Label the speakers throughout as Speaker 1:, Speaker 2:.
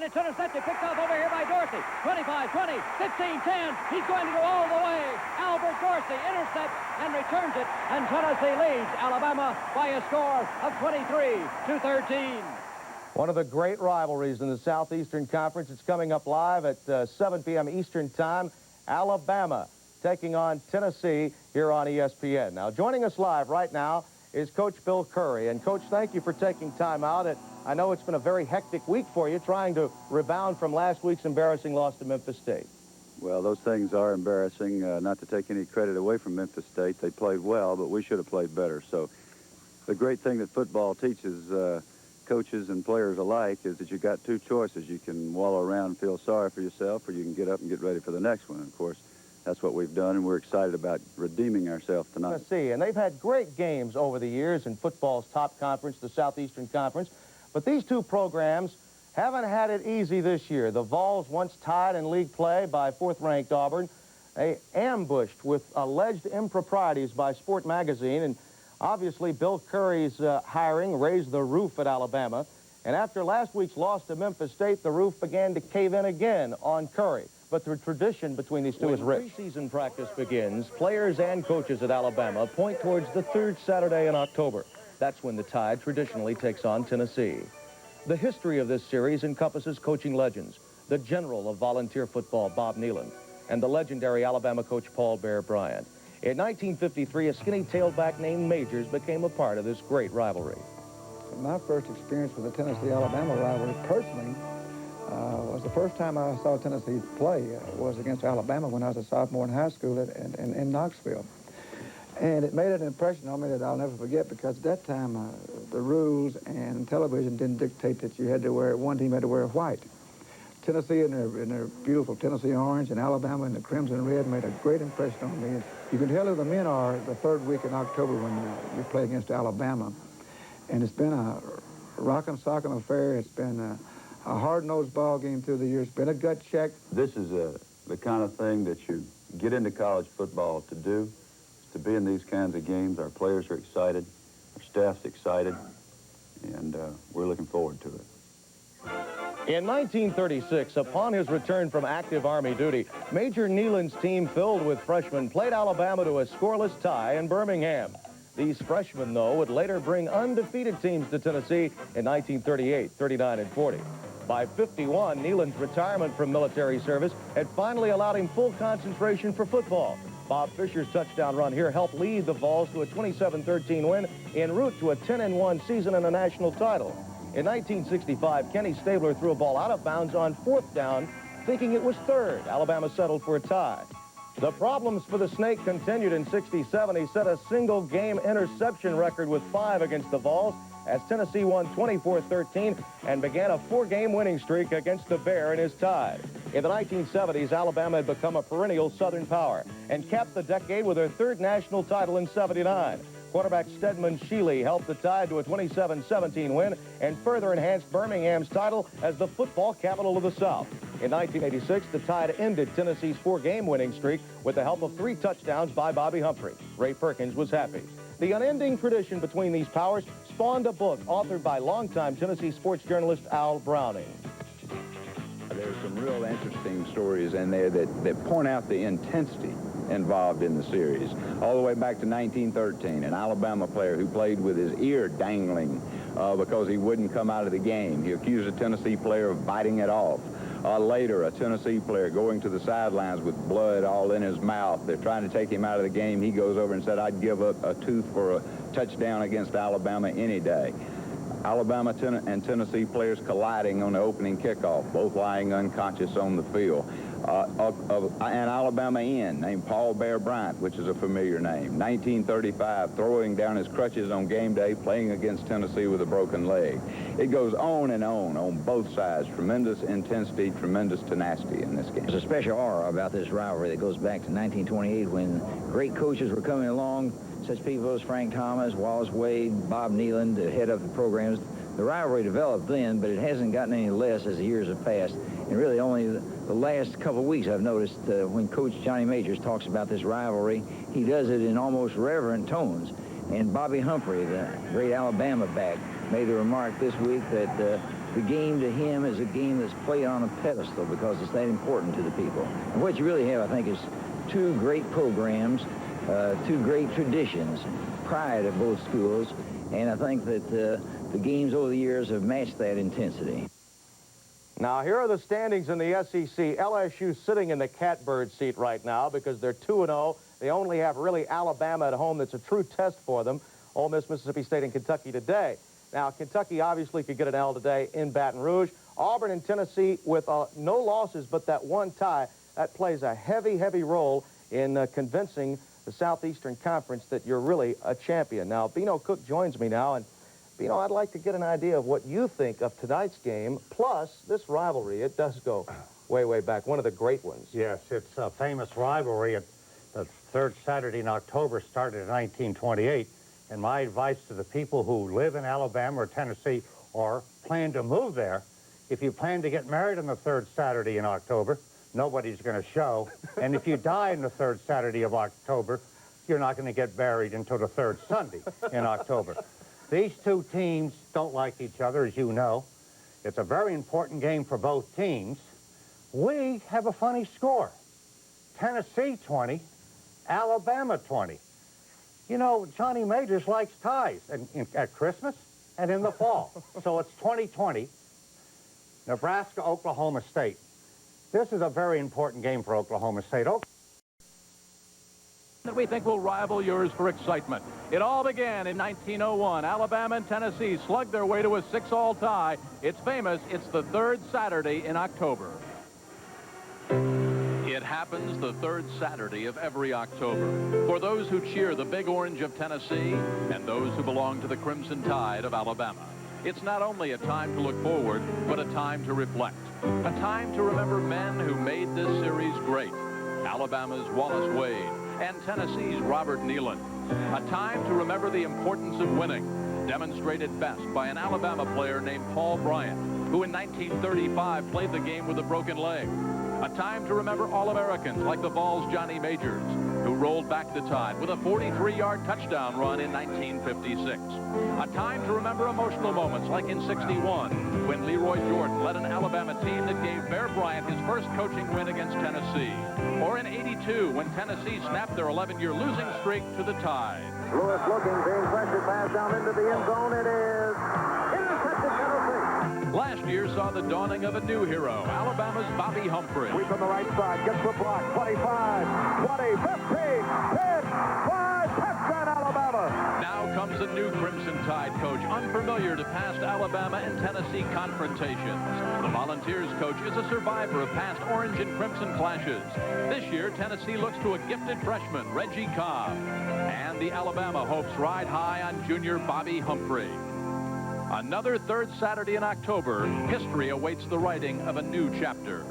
Speaker 1: and it's intercepted, picked off over here by Dorsey. 25, 20, 15, 10. He's going to go all the way. Albert Dorsey intercepts and returns it, and Tennessee leads Alabama by a score of 23-13.
Speaker 2: One of the great rivalries in the Southeastern Conference. It's coming up live at 7 p.m. Eastern Time. Alabama taking on Tennessee here on ESPN. Now, joining us live right now is Coach Bill Curry. And, Coach, thank you for taking time out. I know it's been a very hectic week for you, trying to rebound from last week's embarrassing loss to Memphis State.
Speaker 3: Well, those things are embarrassing. Not to take any credit away from Memphis State. They played well, but we should have played better. So the great thing that football teaches coaches and players alike is that you got two choices. You can wallow around and feel sorry for yourself, or you can get up and get ready for the next one. Of course, that's what we've done, and we're excited about redeeming ourselves tonight.
Speaker 2: Tennessee, and they've had great games over the years in football's top conference, the Southeastern Conference. But these two programs haven't had it easy this year. The Vols, once tied in league play by fourth-ranked Auburn, they ambushed with alleged improprieties by Sport Magazine, and obviously Bill Curry's hiring raised the roof at Alabama. And after last week's loss to Memphis State, the roof began to cave in again on Curry. But the tradition between these two is rich. When preseason practice begins, players and coaches at Alabama point towards the third Saturday in October. That's when the Tide traditionally takes on Tennessee. The history of this series encompasses coaching legends, the general of volunteer football, Bob Nealon, and the legendary Alabama coach, Paul Bear Bryant. In 1953, a skinny tailback named Majors became a part of this great rivalry.
Speaker 4: My first experience with the Tennessee-Alabama rivalry, personally, was the first time I saw Tennessee play was against Alabama when I was a sophomore in high school in Knoxville. And it made an impression on me that I'll never forget, because at that time, the rules and television didn't dictate that you had to wear, one team had to wear white. Tennessee in their beautiful Tennessee orange and Alabama in the crimson red made a great impression on me. And you can tell who the men are the third week in October when you play against Alabama. And it's been a rock'em sock'em affair. It's been a hard-nosed ball game through the years. It's been a gut check.
Speaker 3: This is the kind of thing that you get into college football to do, to be in these kinds of games. Our players are excited, our staff's excited, and we're looking forward to it.
Speaker 2: In 1936, upon his return from active Army duty, Major Nealon's team, filled with freshmen, played Alabama to a scoreless tie in Birmingham. These freshmen, though, would later bring undefeated teams to Tennessee in 1938, 39, and 40. By 51, Nealon's retirement from military service had finally allowed him full concentration for football. Bob Fisher's touchdown run here helped lead the Vols to a 27-13 win en route to a 10-1 season and a national title. In 1965, Kenny Stabler threw a ball out of bounds on fourth down, thinking it was third. Alabama settled for a tie. The problems for the Snake continued in '67. He set a single-game interception record with 5 against the Vols as Tennessee won 24-13 and began a 4-game winning streak against the Bear in his Tide. In the 1970s, Alabama had become a perennial Southern power and capped the decade with their third national title in '79. Quarterback Stedman Shealy helped the Tide to a 27-17 win and further enhanced Birmingham's title as the football capital of the South. In 1986, the Tide ended Tennessee's 4-game winning streak with the help of 3 touchdowns by Bobby Humphrey. Ray Perkins was happy. The unending tradition between these powers spawned a book authored by longtime Tennessee sports journalist Al Browning.
Speaker 5: There's some real interesting stories in there that point out the intensity involved in the series. All the way back to 1913, an Alabama player who played with his ear dangling because he wouldn't come out of the game. He accused a Tennessee player of biting it off. Later, a Tennessee player going to the sidelines with blood all in his mouth. They're trying to take him out of the game. He goes over and said, "I'd give up a tooth for a touchdown against Alabama any day." Alabama and Tennessee players colliding on the opening kickoff, both lying unconscious on the field. An Alabama end named Paul Bear Bryant, which is a familiar name. 1935, throwing down his crutches on game day, playing against Tennessee with a broken leg. It goes on both sides. Tremendous intensity, tremendous tenacity in this game.
Speaker 6: There's a special aura about this rivalry that goes back to 1928 when great coaches were coming along, such people as Frank Thomas, Wallace Wade, Bob Nealon, to head up the programs. The rivalry developed then, but it hasn't gotten any less as the years have passed. And really only the last couple of weeks I've noticed when Coach Johnny Majors talks about this rivalry, he does it in almost reverent tones. And Bobby Humphrey, the great Alabama back, made the remark this week that the game to him is a game that's played on a pedestal because it's that important to the people. And what you really have, I think, is two great programs, two great traditions, pride of both schools, and I think that the games over the years have matched that intensity.
Speaker 2: Now, here are the standings in the SEC. LSU sitting in the catbird seat right now because they're 2-0. They only have really Alabama at home. That's a true test for them. Ole Miss, Mississippi State, and Kentucky today. Now, Kentucky obviously could get an L today in Baton Rouge. Auburn and Tennessee with no losses but that one tie. That plays a heavy, heavy role in convincing the Southeastern Conference that you're really a champion. Now, Bino Cook joins me now, and Bino, I'd like to get an idea of what you think of tonight's game, plus this rivalry. It does go way, way back, one of the great ones.
Speaker 7: Yes, it's a famous rivalry. The third Saturday in October started in 1928, and my advice to the people who live in Alabama or Tennessee or plan to move there, if you plan to get married on the third Saturday in October, nobody's going to show, and if you die on the third Saturday of October, you're not going to get buried until the third Sunday in October. These two teams don't like each other, as you know. It's a very important game for both teams. We have a funny score. Tennessee 20, Alabama 20. You know, Johnny Majors likes ties at Christmas and in the fall. So it's 20-20, Nebraska, Oklahoma State. This is a very important game for Oklahoma State.
Speaker 1: That we think will rival yours for excitement. It all began in 1901. Alabama and Tennessee slugged their way to a 6-all tie. It's famous. It's the third Saturday in October. It happens the third Saturday of every October for those who cheer the Big Orange of Tennessee and those who belong to the Crimson Tide of Alabama. It's not only a time to look forward, but a time to reflect. A time to remember men who made this series great. Alabama's Wallace Wade and Tennessee's Robert Neyland. A time to remember the importance of winning, demonstrated best by an Alabama player named Paul Bryant, who in 1935 played the game with a broken leg. A time to remember All-Americans like the Vols' Johnny Majors, who rolled back the Tide with a 43-yard touchdown run in 1956. A time to remember emotional moments like in '61, when Leroy Jordan led an Alabama team that gave Bear Bryant his first coaching win against Tennessee. Or in '82, when Tennessee snapped their 11-year losing streak to the Tide.
Speaker 8: Lewis looking, being pressured, pass down into the end zone. It is intercepted, Tennessee.
Speaker 1: Last year saw the dawning of a new hero, Alabama's Bobby Humphrey.
Speaker 8: Sweep on the right side, gets the block, 25, 20, 15, 10, 5, touchdown Alabama.
Speaker 1: Now comes a new Crimson Tide coach, unfamiliar to past Alabama and Tennessee confrontations. The Volunteers coach is a survivor of past Orange and Crimson clashes. This year, Tennessee looks to a gifted freshman, Reggie Cobb. And the Alabama hopes ride high on junior Bobby Humphrey. Another third Saturday in October, history awaits the writing of a new chapter.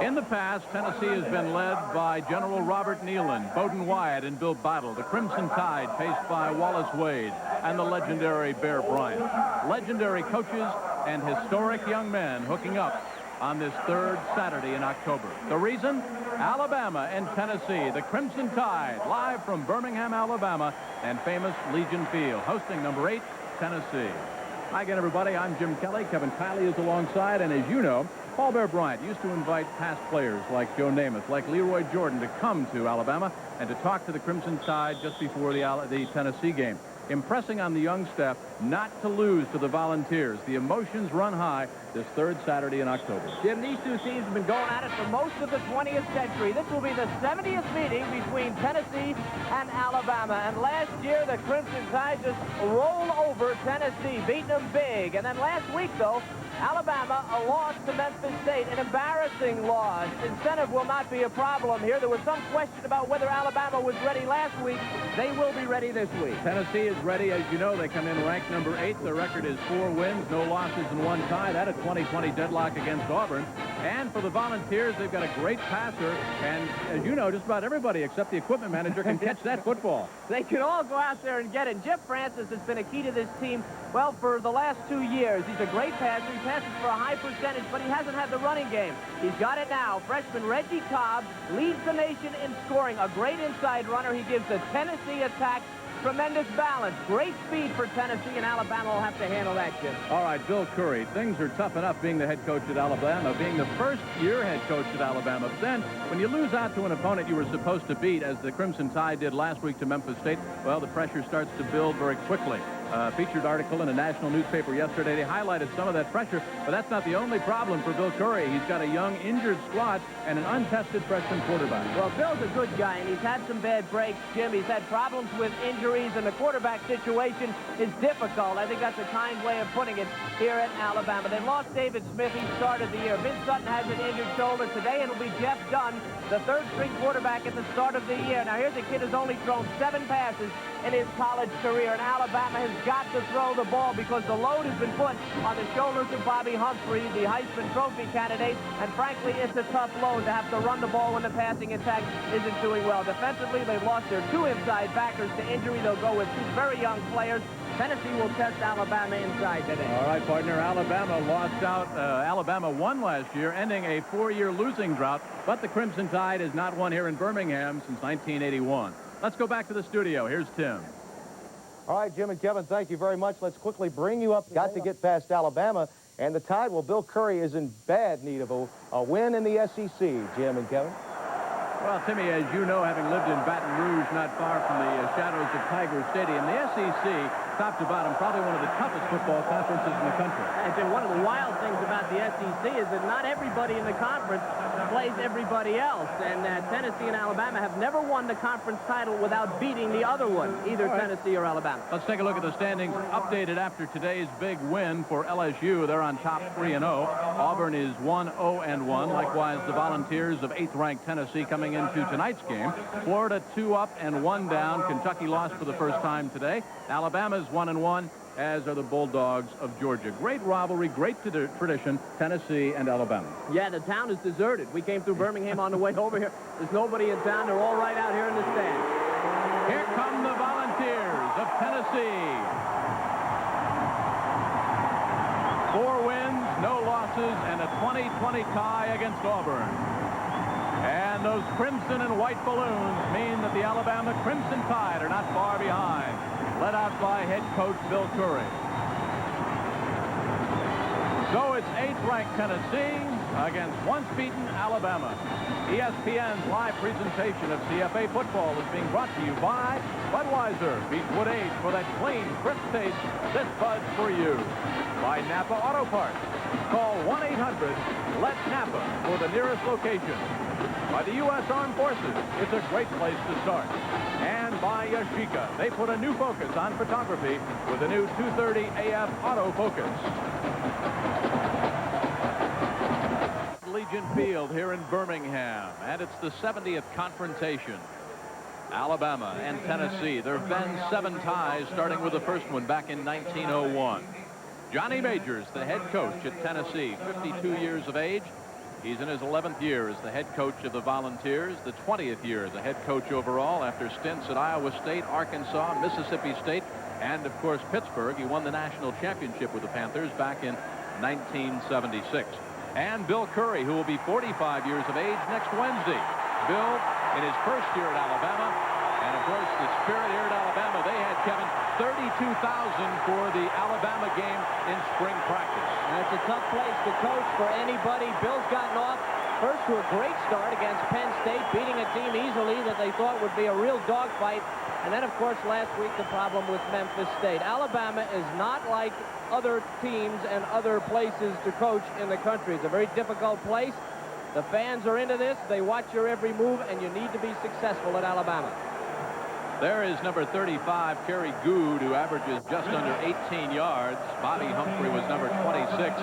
Speaker 1: In the past, Tennessee has been led by General Robert Neyland, Bowden Wyatt, and Bill Battle. The Crimson Tide faced by Wallace Wade and the legendary Bear Bryant. Legendary coaches and historic young men hooking up on this third Saturday in October. The reason? Alabama and Tennessee. The Crimson Tide, live from Birmingham, Alabama, and famous Legion Field, hosting number 8, Tennessee. Hi again, everybody. I'm Jim Kelly. Kevin Kiley is alongside, and as you know, Paul Bear Bryant used to invite past players like Joe Namath, like Leroy Jordan, to come to Alabama and to talk to the Crimson Tide just before the Tennessee game, impressing on the young staff not to lose to the Volunteers. The emotions run high this third Saturday in October.
Speaker 9: Jim, these two teams have been going at it for most of the 20th century. This will be the 70th meeting between Tennessee and Alabama. And last year, the Crimson Tide just rolled over Tennessee, beating them big. And then last week, though, Alabama, a loss to Memphis State, an embarrassing loss. Incentive will not be a problem here. There was some question about whether Alabama was ready last week. They will be ready this week.
Speaker 10: Tennessee is ready. As you know, they come in ranked number 8. Their record is 4 wins, no losses, and 1 tie. That a 20-20 deadlock against Auburn. And for the Volunteers, they've got a great passer. And as you know, just about everybody except the equipment manager can catch that football.
Speaker 9: They can all go out there and get it. Jeff Francis has been a key to this team, well, for the last 2 years. He's a great passer. He passes for a high percentage, but he hasn't had the running game. He's got it now. Freshman Reggie Cobb leads the nation in scoring. A great inside runner. He gives the Tennessee attack tremendous balance. Great speed for Tennessee, and Alabama will have to handle that, Jim.
Speaker 10: All right, Bill Curry. Things are tough enough being the head coach at Alabama, being the first-year head coach at Alabama. But then, when you lose out to an opponent you were supposed to beat, as the Crimson Tide did last week to Memphis State, well, the pressure starts to build very quickly. Featured article in a national newspaper yesterday. They highlighted some of that pressure, but that's not the only problem for Bill Curry. He's got a young, injured squad and an untested freshman quarterback.
Speaker 9: Well, Bill's a good guy, and he's had some bad breaks, Jim. He's had problems with injuries, and the quarterback situation is difficult. I think that's a kind way of putting it here at Alabama. They lost David Smith. He started the year. Vince Sutton has an injured shoulder. Today it'll be Jeff Dunn, the third-string quarterback at the start of the year. Now, here's a kid who's only thrown 7 passes in his college career, and Alabama has got to throw the ball because the load has been put on the shoulders of Bobby Humphrey, the Heisman Trophy candidate, and frankly, it's a tough load to have to run the ball when the passing attack isn't doing well. Defensively, they've lost their 2 inside backers to injury. They'll go with 2 very young players. Tennessee will test Alabama inside today.
Speaker 10: All right, partner, Alabama lost out. Alabama won last year, ending a 4-year losing drought, but the Crimson Tide has not won here in Birmingham since 1981. Let's go back to the studio. Here's Tim.
Speaker 2: All right, Jim and Kevin, thank you very much. Let's quickly bring you up. Got to get past Alabama. And the Tide, well, Bill Curry is in bad need of a win in the SEC, Jim and Kevin.
Speaker 10: Well, Timmy, as you know, having lived in Baton Rouge, not far from the shadows of Tiger Stadium, the SEC, top to bottom, probably one of the toughest football conferences in the country.
Speaker 9: And one of the wild things about the SEC is that not everybody in the conference plays everybody else. And Tennessee and Alabama have never won the conference title without beating the other one, either Tennessee or Alabama.
Speaker 10: Let's take a look at the standings updated after today's big win for LSU. They're on top 3-0. Auburn is 1-0-1. Likewise, the Volunteers of 8th-ranked Tennessee coming into tonight's game. Florida 2 up and 1 down. Kentucky lost for the first time today. Alabama's 1-1, as are the Bulldogs of Georgia. Great rivalry, great tradition, Tennessee and Alabama.
Speaker 9: Yeah, the town is deserted. We came through Birmingham on the way over here. There's nobody in town. They're all right out here in the stand.
Speaker 10: Here come the Volunteers of Tennessee. 4 wins, no losses, and a 20-20 tie against Auburn. And those crimson and white balloons mean that the Alabama Crimson Tide are not far behind, led out by head coach Bill Curry. So it's 8th-ranked Tennessee against once-beaten Alabama. ESPN's live presentation of CFA football is being brought to you by Budweiser. Beat Wood Age for that clean, crisp taste. This Bud's for you. By Napa Auto Parts. Call 1-800-LET-NAPA for the nearest location. By the U.S. Armed Forces, it's a great place to start. And by Yashica, they put a new focus on photography with the new 230 AF autofocus. Legion Field here in Birmingham, and it's the 70th confrontation. Alabama and Tennessee. There have been 7 ties, starting with the first one back in 1901. Johnny Majors, the head coach at Tennessee, 52 years of age. He's in his 11th year as the head coach of the Volunteers, the 20th year as the head coach overall after stints at Iowa State, Arkansas, Mississippi State, and, of course, Pittsburgh. He won the national championship with the Panthers back in 1976. And Bill Curry, who will be 45 years of age next Wednesday. Bill, in his first year at Alabama, and, of course, the spirit here at Alabama, they had, Kevin, 32,000 for the Alabama game in spring practice.
Speaker 9: That's a tough place to coach for anybody. Bill's gotten off first to a great start against Penn State, beating a team easily that they thought would be a real dogfight. And then, of course, last week, the problem with Memphis State. Alabama is not like other teams and other places to coach in the country. It's a very difficult place. The fans are into this. They watch your every move, and you need to be successful at Alabama.
Speaker 10: There is number 35, Kerry Good, who averages just under 18 yards. Bobby Humphrey was number 26.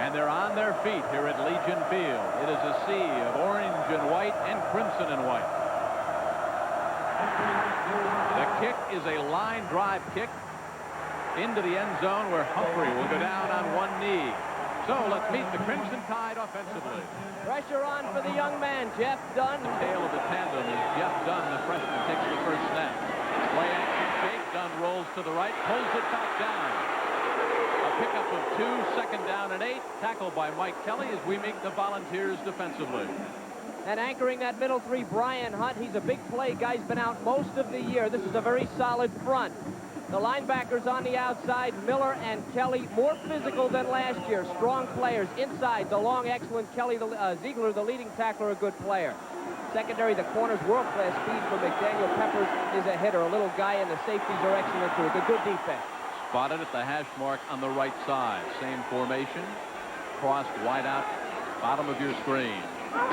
Speaker 10: And they're on their feet here at Legion Field. It is a sea of orange and white and crimson and white. The kick is a line drive kick into the end zone where Humphrey will go down on one knee. So let's meet the Crimson Tide offensively.
Speaker 9: Pressure on for the young man, Jeff Dunn.
Speaker 10: The tail of the tandem is Jeff Dunn, the freshman, takes the first snap. Play action shake. Dunn rolls to the right, pulls it back down. A pickup of 2, second down and 8. Tackled by Mike Kelly as we meet the Volunteers defensively.
Speaker 9: And anchoring that middle three, Brian Hunt. He's a big play. Guy's been out most of the year. This is a very solid front. The linebackers on the outside, Miller and Kelly, more physical than last year. Strong players. Inside, the long, excellent Kelly, Ziegler, the leading tackler, a good player. Secondary, the corners, world-class speed for McDaniel. Peppers is a hitter, a little guy, and the safeties are excellent too. It's a good defense.
Speaker 10: Spotted at the hash mark on the right side. Same formation. Crossed wide out, bottom of your screen.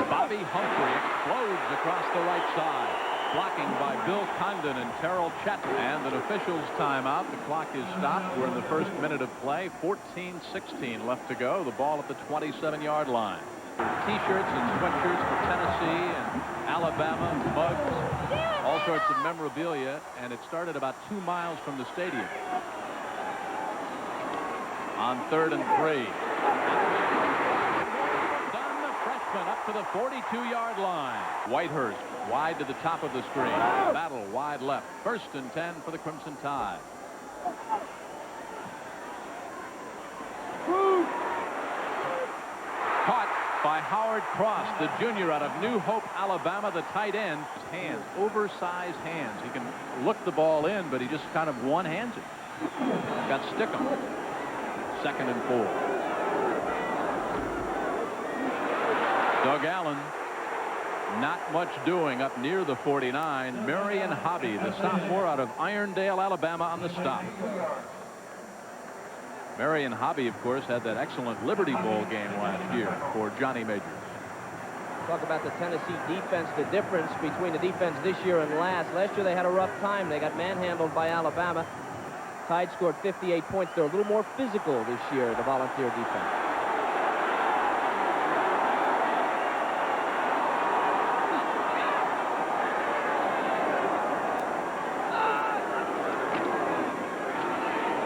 Speaker 10: Bobby Humphrey explodes across the right side. Blocking by Bill Condon and Terrell Chatton. And an official's timeout. The clock is stopped. We're in the first minute of play. 14-16 left to go. The ball at the 27-yard line. T-shirts and sweatshirts for Tennessee and Alabama, mugs, all sorts of memorabilia. And it started about 2 miles from the stadium. On 3rd and 3. Dunn, the freshman, up to the 42-yard line. Whitehurst wide to the top of the screen. Battle wide left. 1st and 10 for the Crimson Tide. Caught by Howard Cross, the junior out of New Hope, Alabama, the tight end. His hands, oversized hands. He can look the ball in, but he just kind of one-hands it. Got Stickum. 2nd and 4. Doug Allen. Not much doing up near the 49. Marion Hobby, the sophomore out of Irondale, Alabama, on the stop. Marion Hobby, of course, had that excellent Liberty Bowl game last year for Johnny Majors.
Speaker 9: Talk about the Tennessee defense, the difference between the defense this year and last. Last year they had a rough time. They got manhandled by Alabama. Tide scored 58 points. They're a little more physical this year, the Volunteer defense.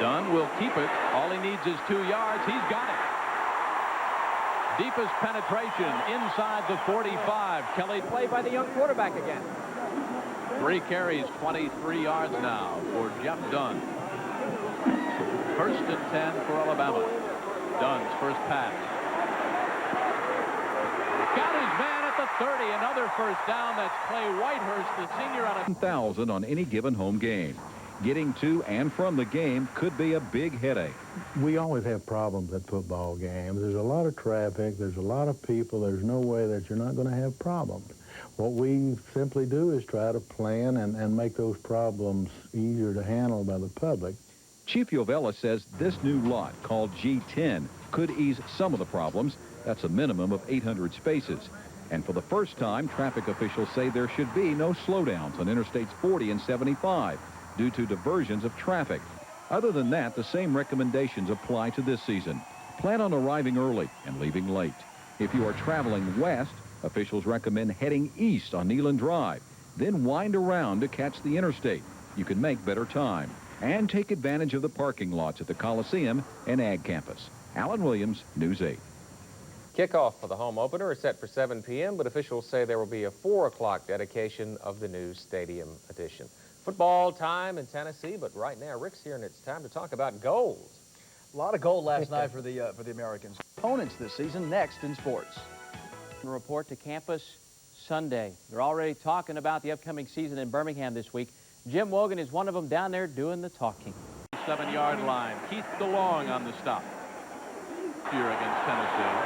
Speaker 10: Dunn will keep it. All he needs is 2 yards. He's got it. Deepest penetration inside the 45. Kelly
Speaker 9: play by the young quarterback again.
Speaker 10: 3 carries, 23 yards now for Jeff Dunn. 1st and 10 for Alabama. Dunn's first pass. Got his man at the 30. Another first down. That's Clay Whitehurst, the senior out of
Speaker 11: 1,000 on any given home game. Getting to and from the game could be a big headache.
Speaker 12: We always have problems at football games. There's a lot of traffic. There's a lot of people. There's no way that you're not going to have problems. What we simply do is try to plan and make those problems easier to handle by the public.
Speaker 11: Chief Yovella says this new lot, called G10, could ease some of the problems. That's a minimum of 800 spaces. And for the first time, traffic officials say there should be no slowdowns on Interstates 40 and 75. Due to diversions of traffic. Other than that, the same recommendations apply to this season. Plan on arriving early and leaving late. If you are traveling west, officials recommend heading east on Neyland Drive, then wind around to catch the interstate. You can make better time and take advantage of the parking lots at the Coliseum and Ag Campus. Alan Williams, News 8.
Speaker 13: Kickoff for the home opener is set for 7 p.m., but officials say there will be a 4 o'clock dedication of the new stadium edition. Football time in Tennessee, but right now Rick's here and it's time to talk about goals.
Speaker 14: A lot of gold last night for the Americans. Opponents this season next in sports.
Speaker 15: Report to campus Sunday. They're already talking about the upcoming season in Birmingham this week. Jim Wogan is one of them down there doing the talking.
Speaker 10: 7-yard line. Keith DeLong on the stop here against Tennessee.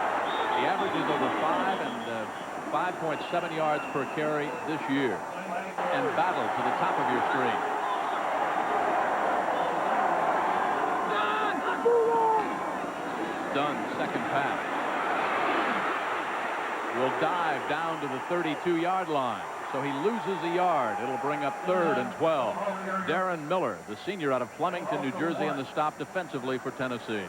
Speaker 10: The average is over 5 and 5.7 yards per carry this year. And Battle to the top of your screen. Dunn, second pass. Will dive down to the 32-yard line. so he loses a yard. It'll bring up 3rd and 12. Darren Miller, the senior out of Flemington, New Jersey, on the stop defensively for Tennessee.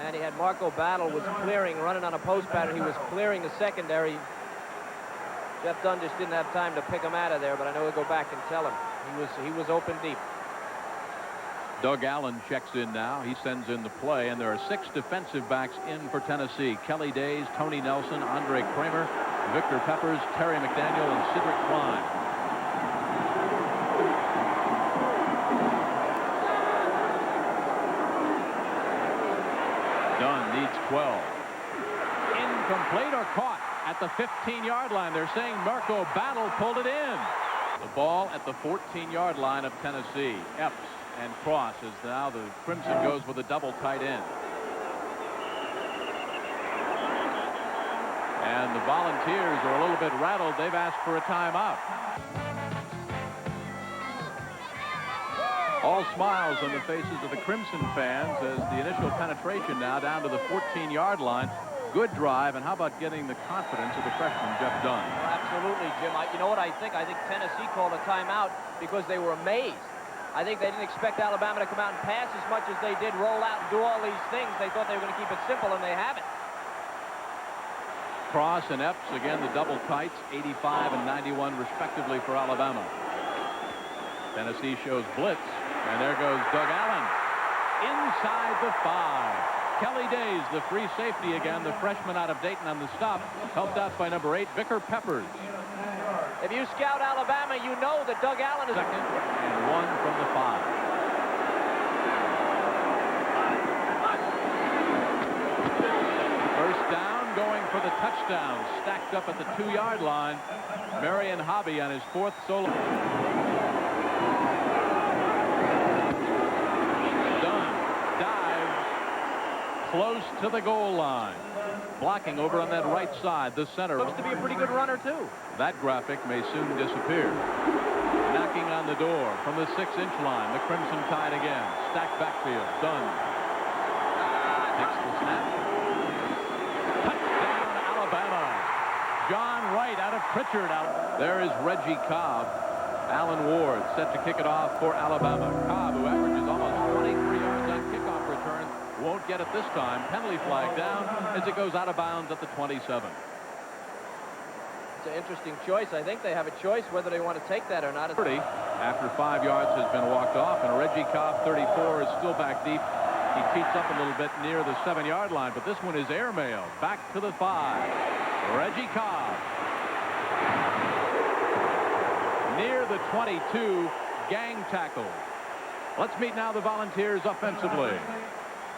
Speaker 9: And he had Marco Battle was clearing, running on a post pattern. He was clearing the secondary. Jeff Dunn just didn't have time to pick him out of there, but I know he'll go back and tell him. He was open deep.
Speaker 10: Doug Allen checks in now. He sends in the play, and there are 6 defensive backs in for Tennessee. Kelly Days, Tony Nelson, Andre Kramer, Victor Peppers, Terry McDaniel, and Cedric Klein. Dunn needs 12. Incomplete or caught at the 15-yard line. They're saying Marco Battle pulled it in. The ball at the 14-yard line of Tennessee. Epps and Cross as now the Crimson goes with a double tight end. And the Volunteers are a little bit rattled. They've asked for a timeout. All smiles on the faces of the Crimson fans as the initial penetration now down to the 14-yard line. Good drive, and how about getting the confidence of the freshman, Jeff Dunn?
Speaker 9: Absolutely, Jim. You know what I think? I think Tennessee called a timeout because they were amazed. I think they didn't expect Alabama to come out and pass as much as they did, roll out and do all these things. They thought they were going to keep it simple, and they haven't.
Speaker 10: Cross and Epps, again, the double tights, 85 and 91 respectively for Alabama. Tennessee shows blitz, and there goes Doug Allen. Inside the 5. Kelly Days, the free safety again, the freshman out of Dayton on the stop, helped out by number 8, Vicar Peppers.
Speaker 9: If you scout Alabama, you know that Doug Allen is...
Speaker 10: Second and 1 from the 5. First down, going for the touchdown. Stacked up at the 2-yard line. Marion Hobby on his 4th solo. Dunn dives close to the goal line. Blocking over on that right side, the center.
Speaker 9: Looks to be a pretty good runner, too.
Speaker 10: That graphic may soon disappear. Knocking on the door from the 6-inch line. The Crimson Tide again. Stacked backfield. Dunn takes the snap. Touchdown, Alabama. John Wright out of Pritchard. There is Reggie Cobb. Alan Ward set to kick it off for Alabama. Cobb, who averages almost 23 yards on kickoff return, won't get it this time. Penalty flag down as it goes out of bounds at the 27.
Speaker 9: It's an interesting choice. I think they have a choice whether they want to take that or not.
Speaker 10: 30 after 5 yards has been walked off, and Reggie Cobb, 34, is still back deep. He cheats up a little bit near the 7-yard line, but this one is airmailed back to the 5. Reggie Cobb near the 22, gang tackle. Let's meet now the Volunteers offensively.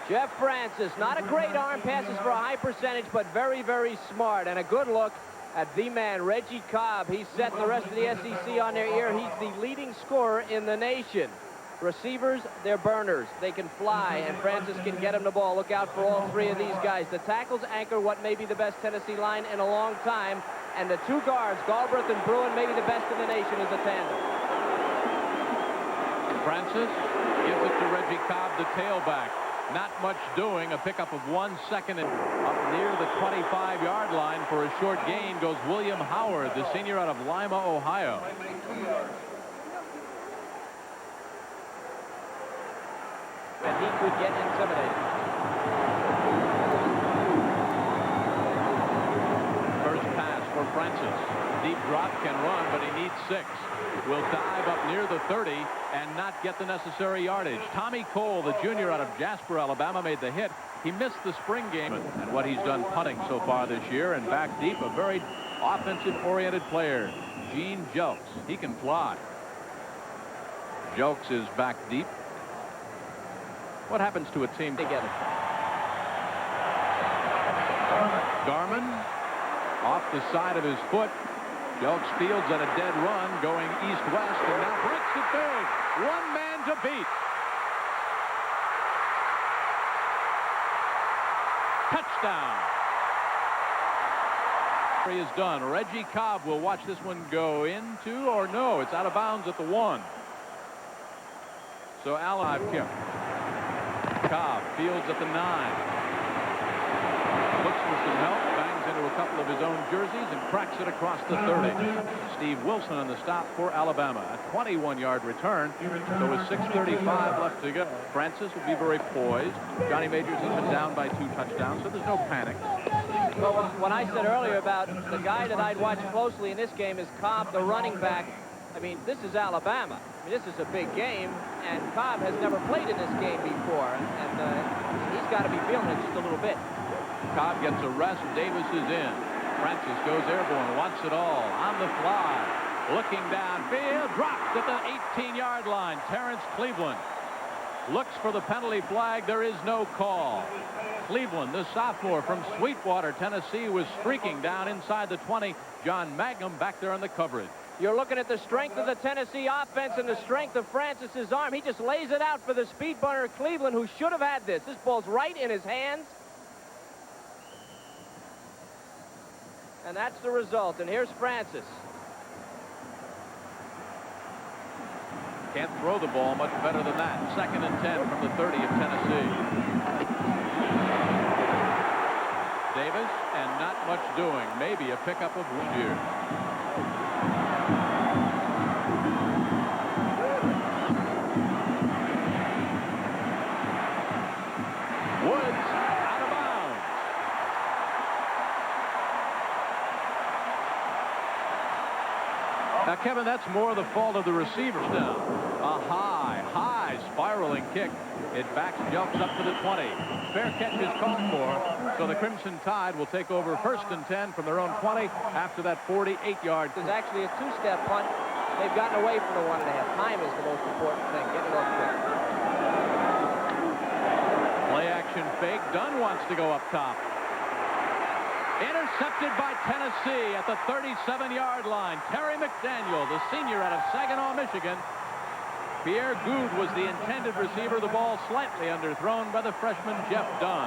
Speaker 9: Jeff Francis, not a great arm, passes for a high percentage, but very, very smart, and a good look at the man, Reggie Cobb. He's set the rest of the SEC on their ear. He's the leading scorer in the nation. Receivers, they're burners. They can fly, and Francis can get him the ball. Look out for all 3 of these guys. The tackles anchor what may be the best Tennessee line in a long time, and the 2 guards, Galbraith and Bruin, maybe the best in the nation as a tandem.
Speaker 10: Francis gives it to Reggie Cobb, the tailback. Not much doing. A pickup of 1 second. And up near the 25-yard line for a short gain goes William Howard, the senior out of Lima, Ohio.
Speaker 9: And he could get intimidated.
Speaker 10: First pass for Francis. Deep drop, can run, but he needs 6. Will dive up near the 30 and not get the necessary yardage. Tommy Cole, the junior out of Jasper, Alabama, made the hit. He missed the spring game and what he's done punting so far this year. And back deep, a very offensive-oriented player, Gene Jelks. He can fly. Jelks is back deep. What happens to a team together? Garman off the side of his foot. Jelks fields at a dead run going east-west and now breaks it big. 1 man to beat. Touchdown. He is done. Reggie Cobb will watch this one go into, or no, it's out of bounds at the 1. So Allen kick. Cobb fields at the 9. Looks for some help, bangs into a couple of his own jerseys and cracks it across the 30. Steve Wilson on the stop for Alabama. A 21-yard return. So with 6:35 left to go, Francis will be very poised. Johnny Majors has been down by 2 touchdowns, so there's no panic.
Speaker 9: Well, when I said earlier about the guy that I'd watch closely in this game is Cobb, the running back. I mean, this is Alabama. I mean, this is a big game, and Cobb has never played in this game before, and he's got to be feeling it just a little bit.
Speaker 10: Cobb gets a rest. Davis is in. Francis goes airborne, wants it all, on the fly. Looking downfield, dropped at the 18-yard line. Terrence Cleveland looks for the penalty flag. There is no call. Cleveland, the sophomore from Sweetwater, Tennessee, was streaking down inside the 20. John Mangum back there on the coverage.
Speaker 9: You're looking at the strength of the Tennessee offense and the strength of Francis's arm. He just lays it out for the speed bunter Cleveland, who should have had this. This ball's right in his hands. And that's the result. And here's Francis.
Speaker 10: Can't throw the ball much better than that. 2nd and 10 from the 30 of Tennessee. Davis, and not much doing. Maybe a pickup of Woodyear. Woods out of bounds. Now, Kevin, that's more the fault of the receivers now. A high spiraling kick. It jumps up to the 20. Fair catch is called for, so the Crimson Tide will take over 1st and 10 from their own 20 after that 48-yard.
Speaker 9: There's actually a 2-step punt. They've gotten away from the 1.5. Time is the most important thing. Get it off quick.
Speaker 10: Play action fake. Dunn wants to go up top. Intercepted by Tennessee at the 37-yard line. Terry McDaniel, the senior out of Saginaw, Michigan. Pierre Goud was the intended receiver. The ball slightly underthrown by the freshman Jeff Dunn.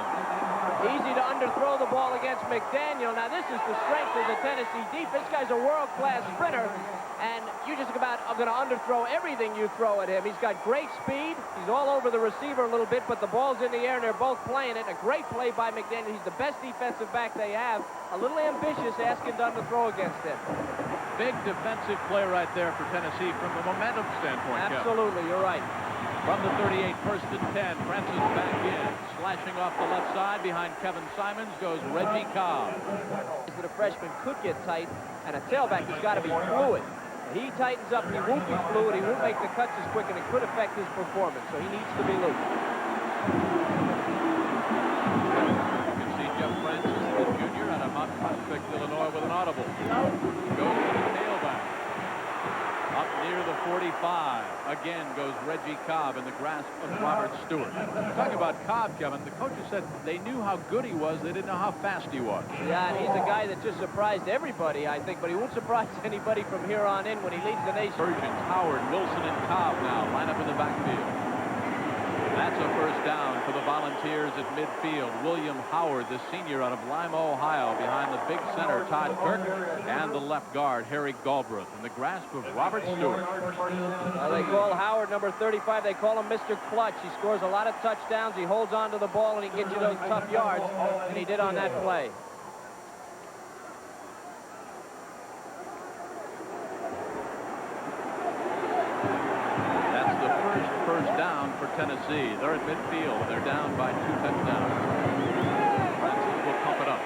Speaker 9: Easy to underthrow the ball against McDaniel. Now, this is the strength of the Tennessee defense. This guy's a world-class sprinter, and you just about are going to underthrow everything you throw at him. He's got great speed. He's all over the receiver a little bit, but the ball's in the air, and they're both playing it. A great play by McDaniel. He's the best defensive back they have. A little ambitious asking Dunn to throw against him.
Speaker 10: Big defensive play right there for Tennessee from the momentum standpoint.
Speaker 9: Absolutely, You're right.
Speaker 10: From the 38, 1st and 10, Francis back in. Slashing off the left side behind Kevin Simons goes Reggie Cobb.
Speaker 9: That a freshman could get tight, and a tailback has got to be fluid. He tightens up, he won't be fluid, he won't make the cuts as quick, and it could affect his performance, so he needs to be loose.
Speaker 10: You can see Jeff Francis, the junior, out of Mount Prospect, Illinois, with an audible. Goes to the tailback. Up near the 45. Again goes Reggie Cobb in the grasp of Robert Stewart. Talking about Cobb, Kevin, the coaches said they knew how good he was. They didn't know how fast he was.
Speaker 9: Yeah, and he's a guy that just surprised everybody, I think, but he won't surprise anybody from here on in when he leads the nation.
Speaker 10: Pershins, Howard, Wilson, and Cobb now line up in the backfield. That's a 1st down for the Volunteers at midfield. William Howard, the senior out of Lima, Ohio, behind the big center, Todd Kirk, and the left guard, Harry Galbraith, in the grasp of Robert Stewart.
Speaker 9: They call Howard number 35. They call him Mr. Clutch. He scores a lot of touchdowns. He holds on to the ball, and he gets you those tough yards, and he did on that play.
Speaker 10: First down for Tennessee. They're at midfield. They're down by 2 touchdowns. Francis will pump it up.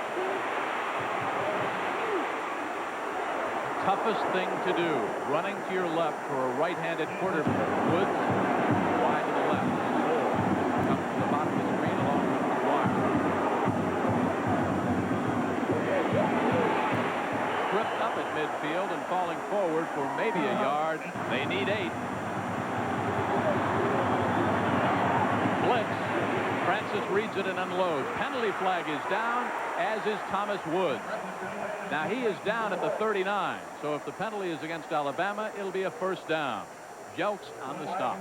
Speaker 10: Toughest thing to do, running to your left for a right-handed quarterback. Woods wide to the left. Comes to the bottom of the screen along with McGuire. Tripped up at midfield and falling forward for maybe a yard. They need 8. Blitz. Francis reads it and unloads. Penalty flag is down, as is Thomas Woods. Now he is down at the 39, so if the penalty is against Alabama, it'll be a 1st down. Jelks on the stop.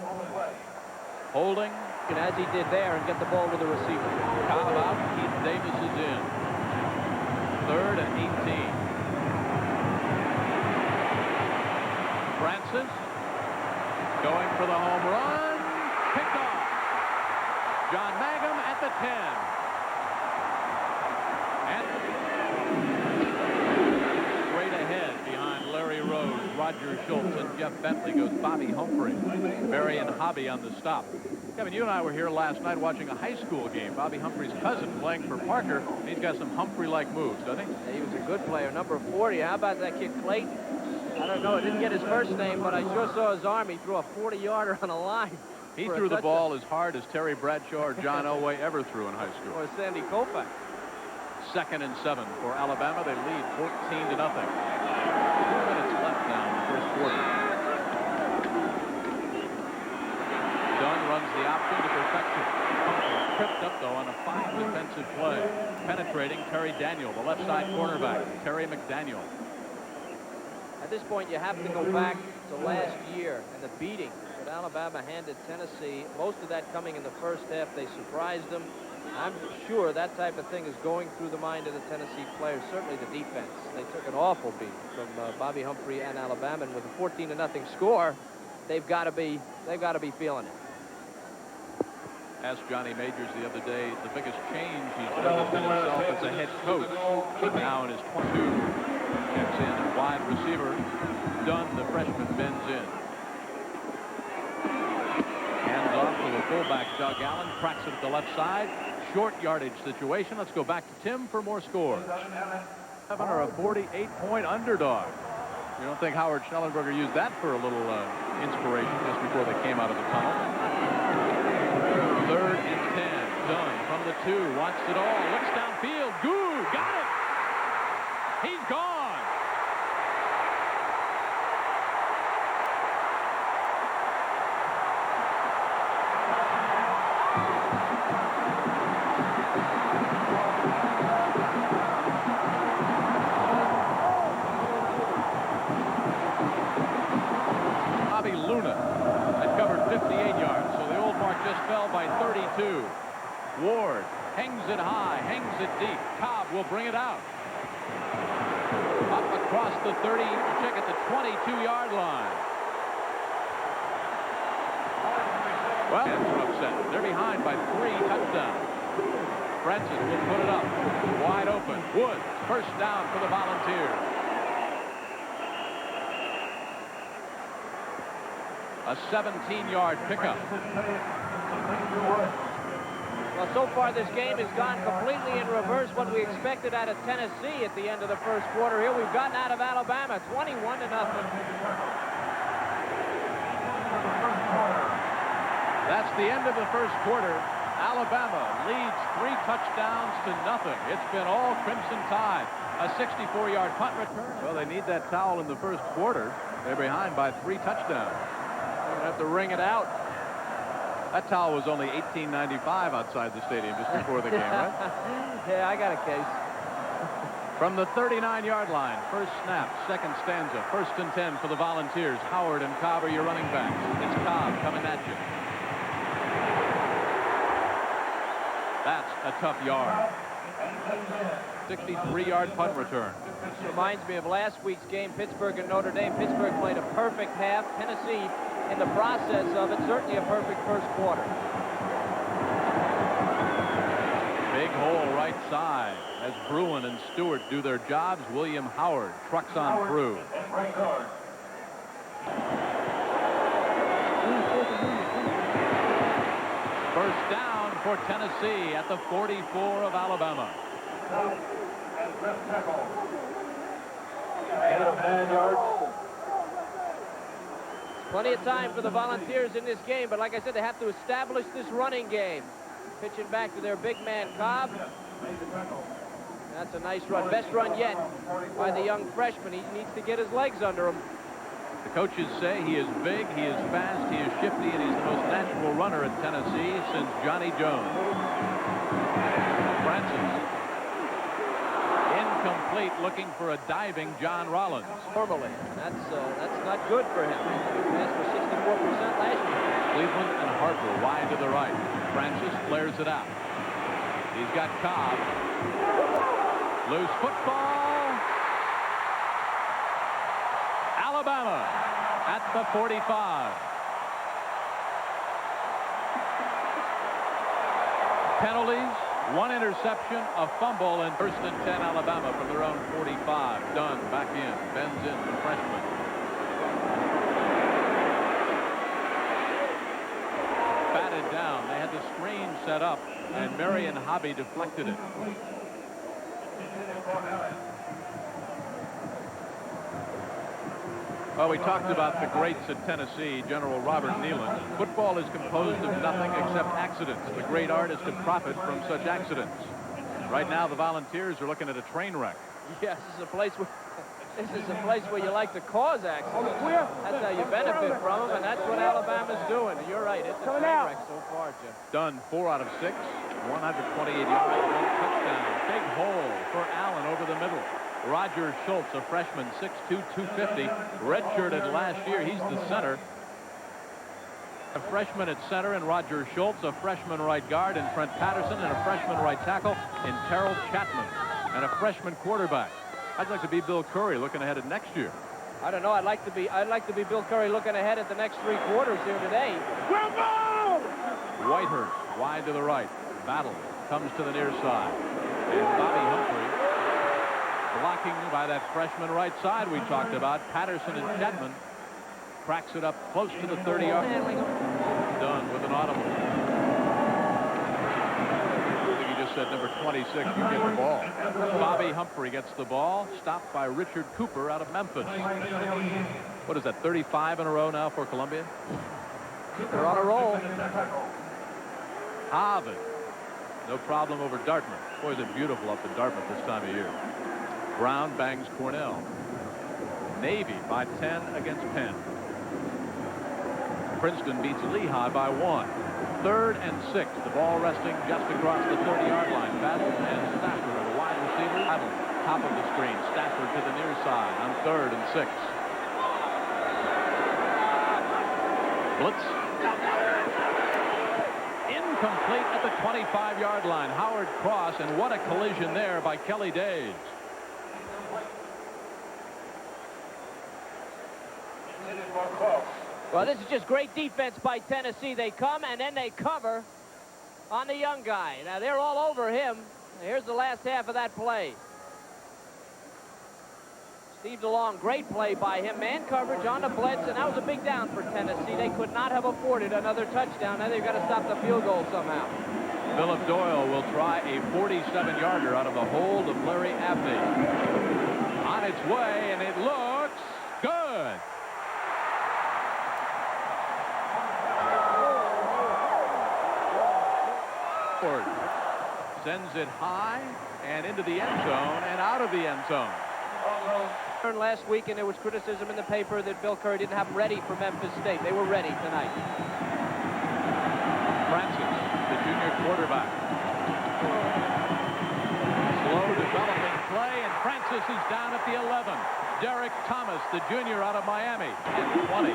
Speaker 10: Holding.
Speaker 9: And as he did there, and get the ball to the receiver.
Speaker 10: Cobb out. Keith Davis is in. 3rd and 18. Francis going for the home run. Picked off. John Mangum at the 10. And Walter Schultz and Jeff Bentley goes Bobby Humphrey. Barry and Hobby on the stop. Kevin, you and I were here last night watching a high school game. Bobby Humphrey's cousin playing for Parker. He's got some Humphrey-like moves, doesn't he?
Speaker 9: Yeah, he was a good player. Number 40. How about that kid Clayton? I don't know. I didn't get his first name, but I sure saw his arm. He threw a 40-yarder on a line.
Speaker 10: He threw the ball as hard as Terry Bradshaw or John Elway ever threw in high school.
Speaker 9: Or Sandy Koufax.
Speaker 10: 2nd and 7 for Alabama. They lead 14-0. 2 minutes left now in the first quarter. Dunn runs the option to perfection. Tripped up, though, on a fine defensive play. Penetrating Terry Daniel, the left side cornerback. Terry McDaniel.
Speaker 9: At this point, you have to go back to last year and the beating that Alabama handed Tennessee. Most of that coming in the first half. They surprised them. I'm sure that type of thing is going through the mind of the Tennessee players, certainly the defense. They took an awful beat from Bobby Humphrey and Alabama, and with a 14-0 score, they've got to be feeling it.
Speaker 10: Asked Johnny Majors the other day the biggest change he's noticed in himself as a head coach. Now in his 22, gets in a wide receiver. Dunn, the freshman, bends in. Hands off to the fullback, Doug Allen, cracks it at the left side. Short yardage situation. Let's go back to Tim for more scores. 7 or a 48-point underdog. You don't think Howard Schnellenberger used that for a little inspiration just before they came out of the tunnel? 3rd and 10. Dunn from the 2. Wants it all. Looks downfield. Goo! Got it! He's gone! By 32. Ward hangs it high, hangs it deep. Cobb will bring it out. Up across the 30, check at the 22-yard line. Well, that's upset. They're behind by 3 touchdowns. Francis will put it up. Wide open. Woods, first down for the Volunteers. A 17-yard pickup.
Speaker 9: Well, so far this game has gone completely in reverse what we expected out of Tennessee at the end of the first quarter. Here we've gotten out of Alabama 21-0.
Speaker 10: That's the end of the first quarter. Alabama leads 3 touchdowns to nothing. It's been all Crimson Tide. A 64-yard punt return. Well, they need that towel in the first quarter. They're behind by 3 touchdowns. They're going to have to wring it out. That towel was only $18.95 outside the stadium just before the game, right?
Speaker 9: Yeah, I got a case.
Speaker 10: From the 39-yard line, first snap, second stanza, 1st and 10 for the Volunteers. Howard and Cobb are your running backs. It's Cobb coming at you. That's a tough yard. 63-yard punt return.
Speaker 9: This reminds me of last week's game, Pittsburgh and Notre Dame. Pittsburgh played a perfect half. Tennessee, in the process of it, certainly a perfect first quarter.
Speaker 10: Big hole right side. As Bruin and Stewart do their jobs, William Howard trucks on through. First down for Tennessee at the 44 of Alabama.
Speaker 9: Plenty of time for the Volunteers in this game, but like I said, they have to establish this running game. Pitching back to their big man, Cobb. That's a nice run. Best run yet by the young freshman. He needs to get his legs under him.
Speaker 10: The coaches say he is big, he is fast, he is shifty, and he's the most natural runner at Tennessee since Johnny Jones. Francis. Incomplete, looking for a diving John Rollins.
Speaker 9: Normally, that's not good for him. He passed for 64% last year.
Speaker 10: Cleveland and Harper wide to the right. Francis flares it out. He's got Cobb. Loose football. Alabama at the 45. Penalties, 1 interception, a fumble, and 1st and 10 Alabama from their own 45. Dunn back in, bends in, the freshman. set up, and Marion Hobby deflected it. Well, we talked about the greats at Tennessee, General Robert Neyland. Football is composed of nothing except accidents. The great art is to profit from such accidents. Right now, the Volunteers are looking at a train wreck.
Speaker 9: Yes, this is a place where you like to cause accidents. That's how you benefit from them, and that's what Alabama's doing. And you're right, it's a train wreck so far, Jim.
Speaker 10: Done 4 out of 6, 128 yards, 1 touchdown. Big hole for Allen over the middle. Roger Schultz, a freshman, 6'2", 250, redshirted last year. He's the center. A freshman at center in Roger Schultz, a freshman right guard in Trent Patterson, and a freshman right tackle in Terrell Chapman, and a freshman quarterback. I'd like to be Bill Curry looking ahead at next year.
Speaker 9: I don't know. I'd like to be Bill Curry looking ahead at the next 3 quarters here today.
Speaker 10: Whitehurst wide to the right. Battle comes to the near side. And Bobby Humphrey blocking by that freshman right side we talked about. Patterson and Chapman cracks it up close to the 30-yard. Done with an audible. I think he just said number 26, you get the ball. Bobby Humphrey gets the ball, stopped by Richard Cooper out of Memphis. What is that, 35 in a row now for Columbia?
Speaker 9: They're on a roll.
Speaker 10: Harvard, no problem over Dartmouth. Boy, is it beautiful up in Dartmouth this time of year. Brown bangs Cornell. Navy by 10 against Penn. Princeton beats Lehigh by 1. 3rd and 6. The ball resting just across the 30-yard line. Battle and Stafford are the wide receiver. Battle, top of the screen. Stafford to the near side on 3rd and 6. Blitz. Incomplete at the 25-yard line. Howard Cross, and what a collision there by Kelly Days.
Speaker 9: Well, this is just great defense by Tennessee. They come and then they cover on the young guy. Now, they're all over him. Here's the last half of that play. Steve DeLong, great play by him. Man coverage on the blitz, and that was a big down for Tennessee. They could not have afforded another touchdown. Now they've got to stop the field goal somehow.
Speaker 10: Philip Doyle will try a 47-yarder out of the hold of Larry Abney. On its way, and it looks good. Sends it high and into the end zone and out of the end zone.
Speaker 9: Last week, and there was criticism in the paper that Bill Curry didn't have them ready for Memphis State. They were ready tonight.
Speaker 10: Francis, the junior quarterback. Slow developing play, and Francis is down at the 11. Derek Thomas, the junior out of Miami, at 20.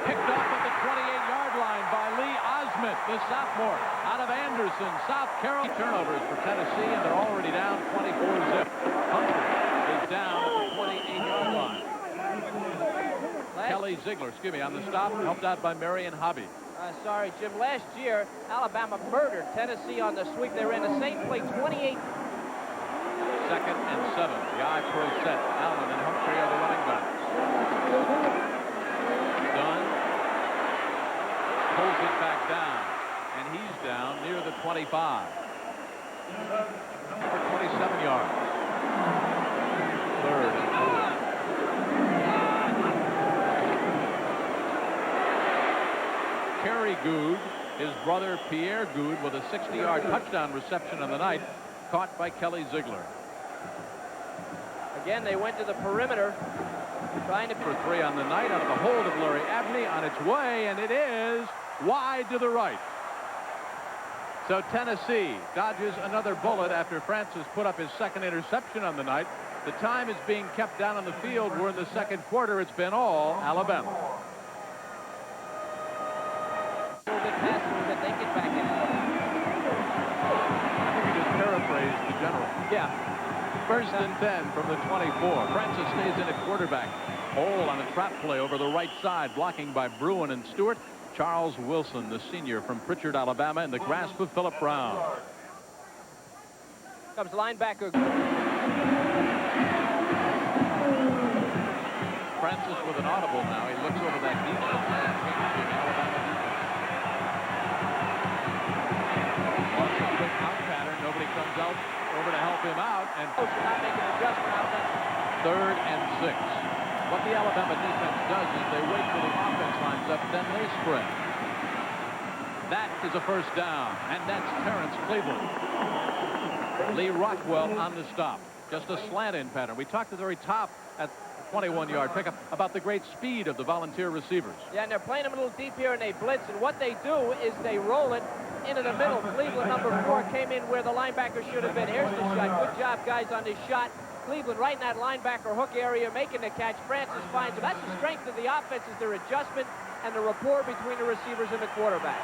Speaker 10: Picked off at the 28-yard line by Lee Osment, the sophomore, out of Anderson, South Carolina. Turnovers for Tennessee, and they're already down 24-zip. Humphrey is down at the 28-yard line. Kelly Ziegler, excuse me, on the stop, helped out by Marion Hobby.
Speaker 9: Sorry, Jim. Last year, Alabama murdered Tennessee on the sweep. They ran the same play 28.
Speaker 10: 2nd and 7. The I-pro set. Allen and Humphrey are the running backs. Dunn pulls it back down, and he's down near the 25. For 27 yards. 3rd and 4. Kerry Good, his brother Pierre Good, with a 60-yard touchdown reception on the night, caught by Kelly Ziegler.
Speaker 9: Again, they went to the perimeter, trying to...
Speaker 10: For 3 on the night, out of the hold of Larry Abney, on its way, and it is wide to the right. So Tennessee dodges another bullet after Francis put up his 2nd interception on the night. The time is being kept down on the field. We're in the 2nd quarter. It's been all Alabama.
Speaker 9: A little bit past a little bit, they get back in.
Speaker 10: I think you just paraphrased the general.
Speaker 9: Yeah.
Speaker 10: 1st and 10 from the 24. Francis stays in at quarterback. Hole on a trap play over the right side, blocking by Bruin and Stewart. Charles Wilson, the senior from Pritchard, Alabama, in the grasp of Philip Brown.
Speaker 9: Comes linebacker.
Speaker 10: Francis with an audible now. He looks over that defense. Alabama defense. Wants a quick out pattern. Nobody comes out over to help him out. And
Speaker 9: not making an adjustment out there.
Speaker 10: 3rd and 6. What the Alabama defense does is they wait till the offense lines up, then they sprint. That is a first down, and that's Terrence Cleveland. Lee Rockwell on the stop. Just a slant-in pattern. We talked at the very top at 21-yard pickup about the great speed of the Volunteer receivers.
Speaker 9: Yeah, and they're playing them a little deep here, and they blitz, and what they do is they roll it into the middle. Cleveland, number 4, came in where the linebacker should have been. Here's the shot. Good job, guys, on this shot. Cleveland right in that linebacker hook area, making the catch. Francis finds him. That's the strength of the offense, is their adjustment and the rapport between the receivers and the quarterback.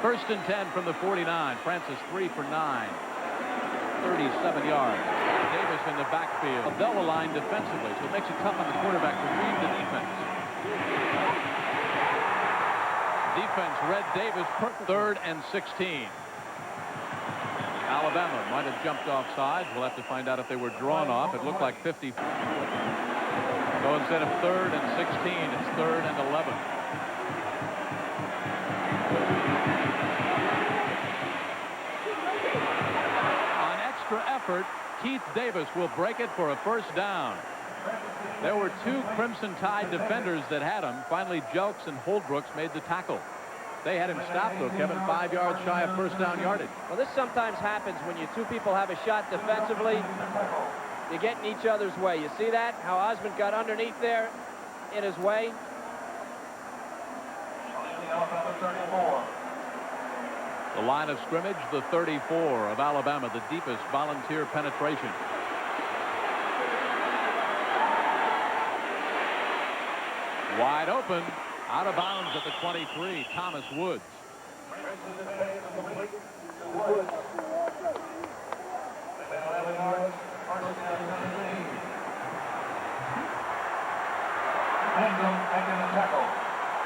Speaker 10: 1st and 10 from the 49. Francis 3 for 9. 37 yards. Davis in the backfield. They'll align defensively, so it makes it tough on the quarterback to read the defense. Defense read Davis. 3rd and 16. Alabama might have jumped off sides. We'll have to find out if they were drawn off. It looked like 50. So instead of 3rd and 16, it's 3rd and 11. On extra effort, Keith Davis will break it for a first down. There were 2 Crimson Tide defenders that had him. Finally, Jelks and Holdbrooks made the tackle. They had him stopped, though, Kevin, 5 yards shy of first down yardage.
Speaker 9: Well, this sometimes happens when you 2 people have a shot defensively. You get in each other's way. You see that? How Osmond got underneath there in his way.
Speaker 10: The line of scrimmage, the 34 of Alabama, the deepest Volunteer penetration. Wide open. Out of bounds at the 23, Thomas Woods.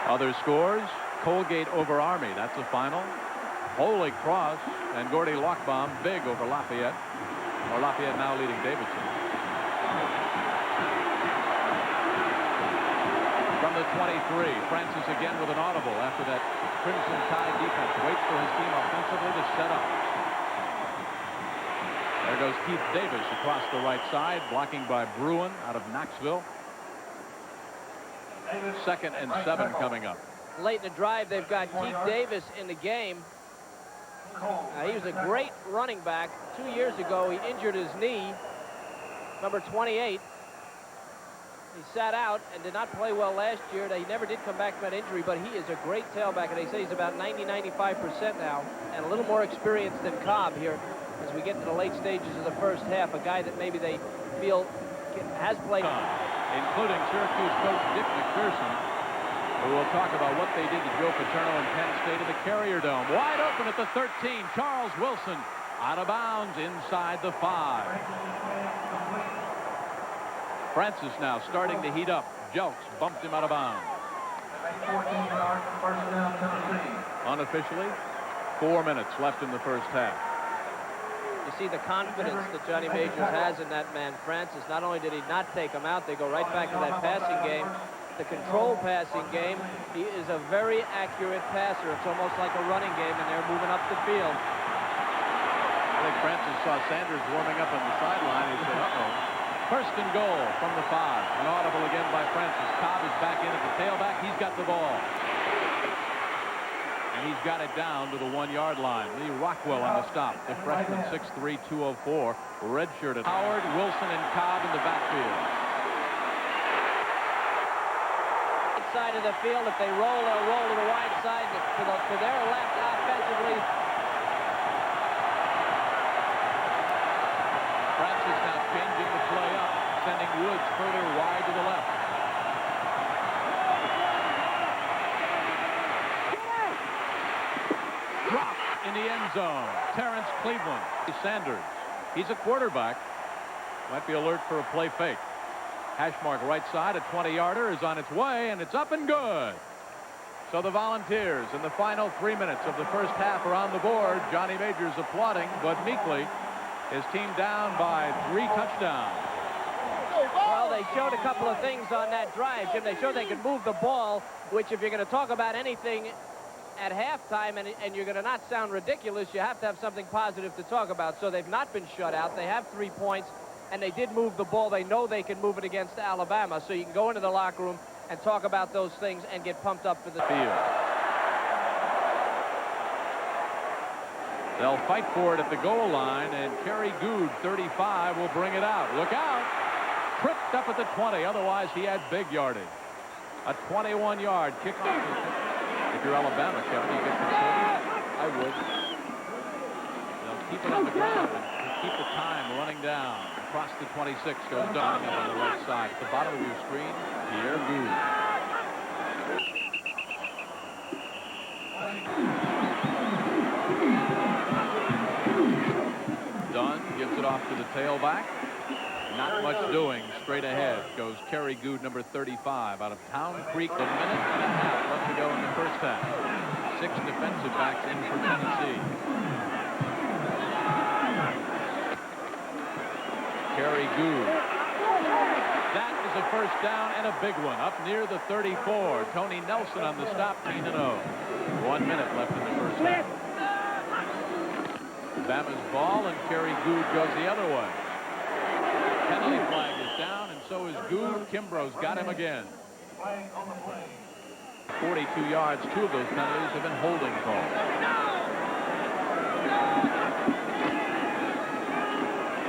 Speaker 10: Other scores, Colgate over Army. That's the final. Holy Cross and Gordy Lockbaum big over Lafayette. Or Lafayette now leading Davidson. From the 23, Francis again with an audible after that Crimson Tide defense waits for his team offensively to set up. There goes Keith Davis across the right side, blocking by Bruin out of Knoxville. 2nd and 7 coming up.
Speaker 9: Late in the drive, they've got Keith Davis in the game. He was a great running back. 2 years ago, he injured his knee. Number 28. He sat out and did not play well last year. He never did come back from that injury, but he is a great tailback, and they say he's about 90-95% now, and a little more experienced than Cobb here as we get to the late stages of the first half. A guy that maybe they feel has played.
Speaker 10: Including Syracuse coach Dick McPherson, who will talk about what they did to Joe Paterno and Penn State in the Carrier Dome. Wide open at the 13. Charles Wilson out of bounds inside the 5. Francis now starting to heat up. Jelks bumped him out of bounds. Unofficially, 4 minutes left in the first half.
Speaker 9: You see the confidence that Johnny Majors has in that man, Francis. Not only did he not take him out, they go right back to that passing game. The control passing game, he is a very accurate passer. It's almost like a running game, and they're moving up the field.
Speaker 10: I think Francis saw Sanders warming up on the sideline. He said, uh-oh. 1st and goal from the 5. An audible again by Francis. Cobb is back in at the tailback. He's got the ball. And he's got it down to the 1-yard line. Lee Rockwell on the stop. The freshman, 6'3", 204. Redshirted. Howard, Wilson, and Cobb in the backfield.
Speaker 9: Side of the field. If they roll, they'll roll to the wide side to their left offensively.
Speaker 10: Francis now changing the play up, sending Woods further wide to the left. Dropped in the end zone. Terrence Cleveland. Sanders. He's a quarterback. Might be alert for a play fake. Hash mark right side, a 20-yarder is on its way, and it's up and good. So the Volunteers in the final 3 minutes of the first half are on the board. Johnny Majors applauding, but meekly. His team down by 3 touchdowns.
Speaker 9: Well, they showed a couple of things on that drive, Jim. They showed they could move the ball, which if you're going to talk about anything at halftime and you're going to not sound ridiculous, you have to have something positive to talk about. So they've not been shut out. They have 3 points, and they did move the ball. They know they can move it against Alabama. So you can go into the locker room and talk about those things and get pumped up for the field.
Speaker 10: They'll fight for it at the goal line, and Kerry Good, 35, will bring it out. Look out! Tripped up at the 20. Otherwise, he had big yardage. A 21-yard kickoff. If you're Alabama, Kevin, you get conservative. I would. They'll keep it on the ground and keep the time running down. Across the 26 goes Donovan on the right side. At the bottom of your screen, Pierre Good. Dunn gives it off to the tailback. Not much doing. Straight ahead goes Kerry Good, number 35, out of Town Creek. A minute and a half left to go in the first half. 6 defensive backs in for Tennessee. Kerry Good. That is a first down and a big one up near the 34. Tony Nelson on the stop, 10-0. 1 minute left in the first half. Bama's ball, and Kerry Good goes the other way. Penalty flag is down, and so is Good. Kimbrough's got him again. 42 yards. 2 of those penalties have been holding calls.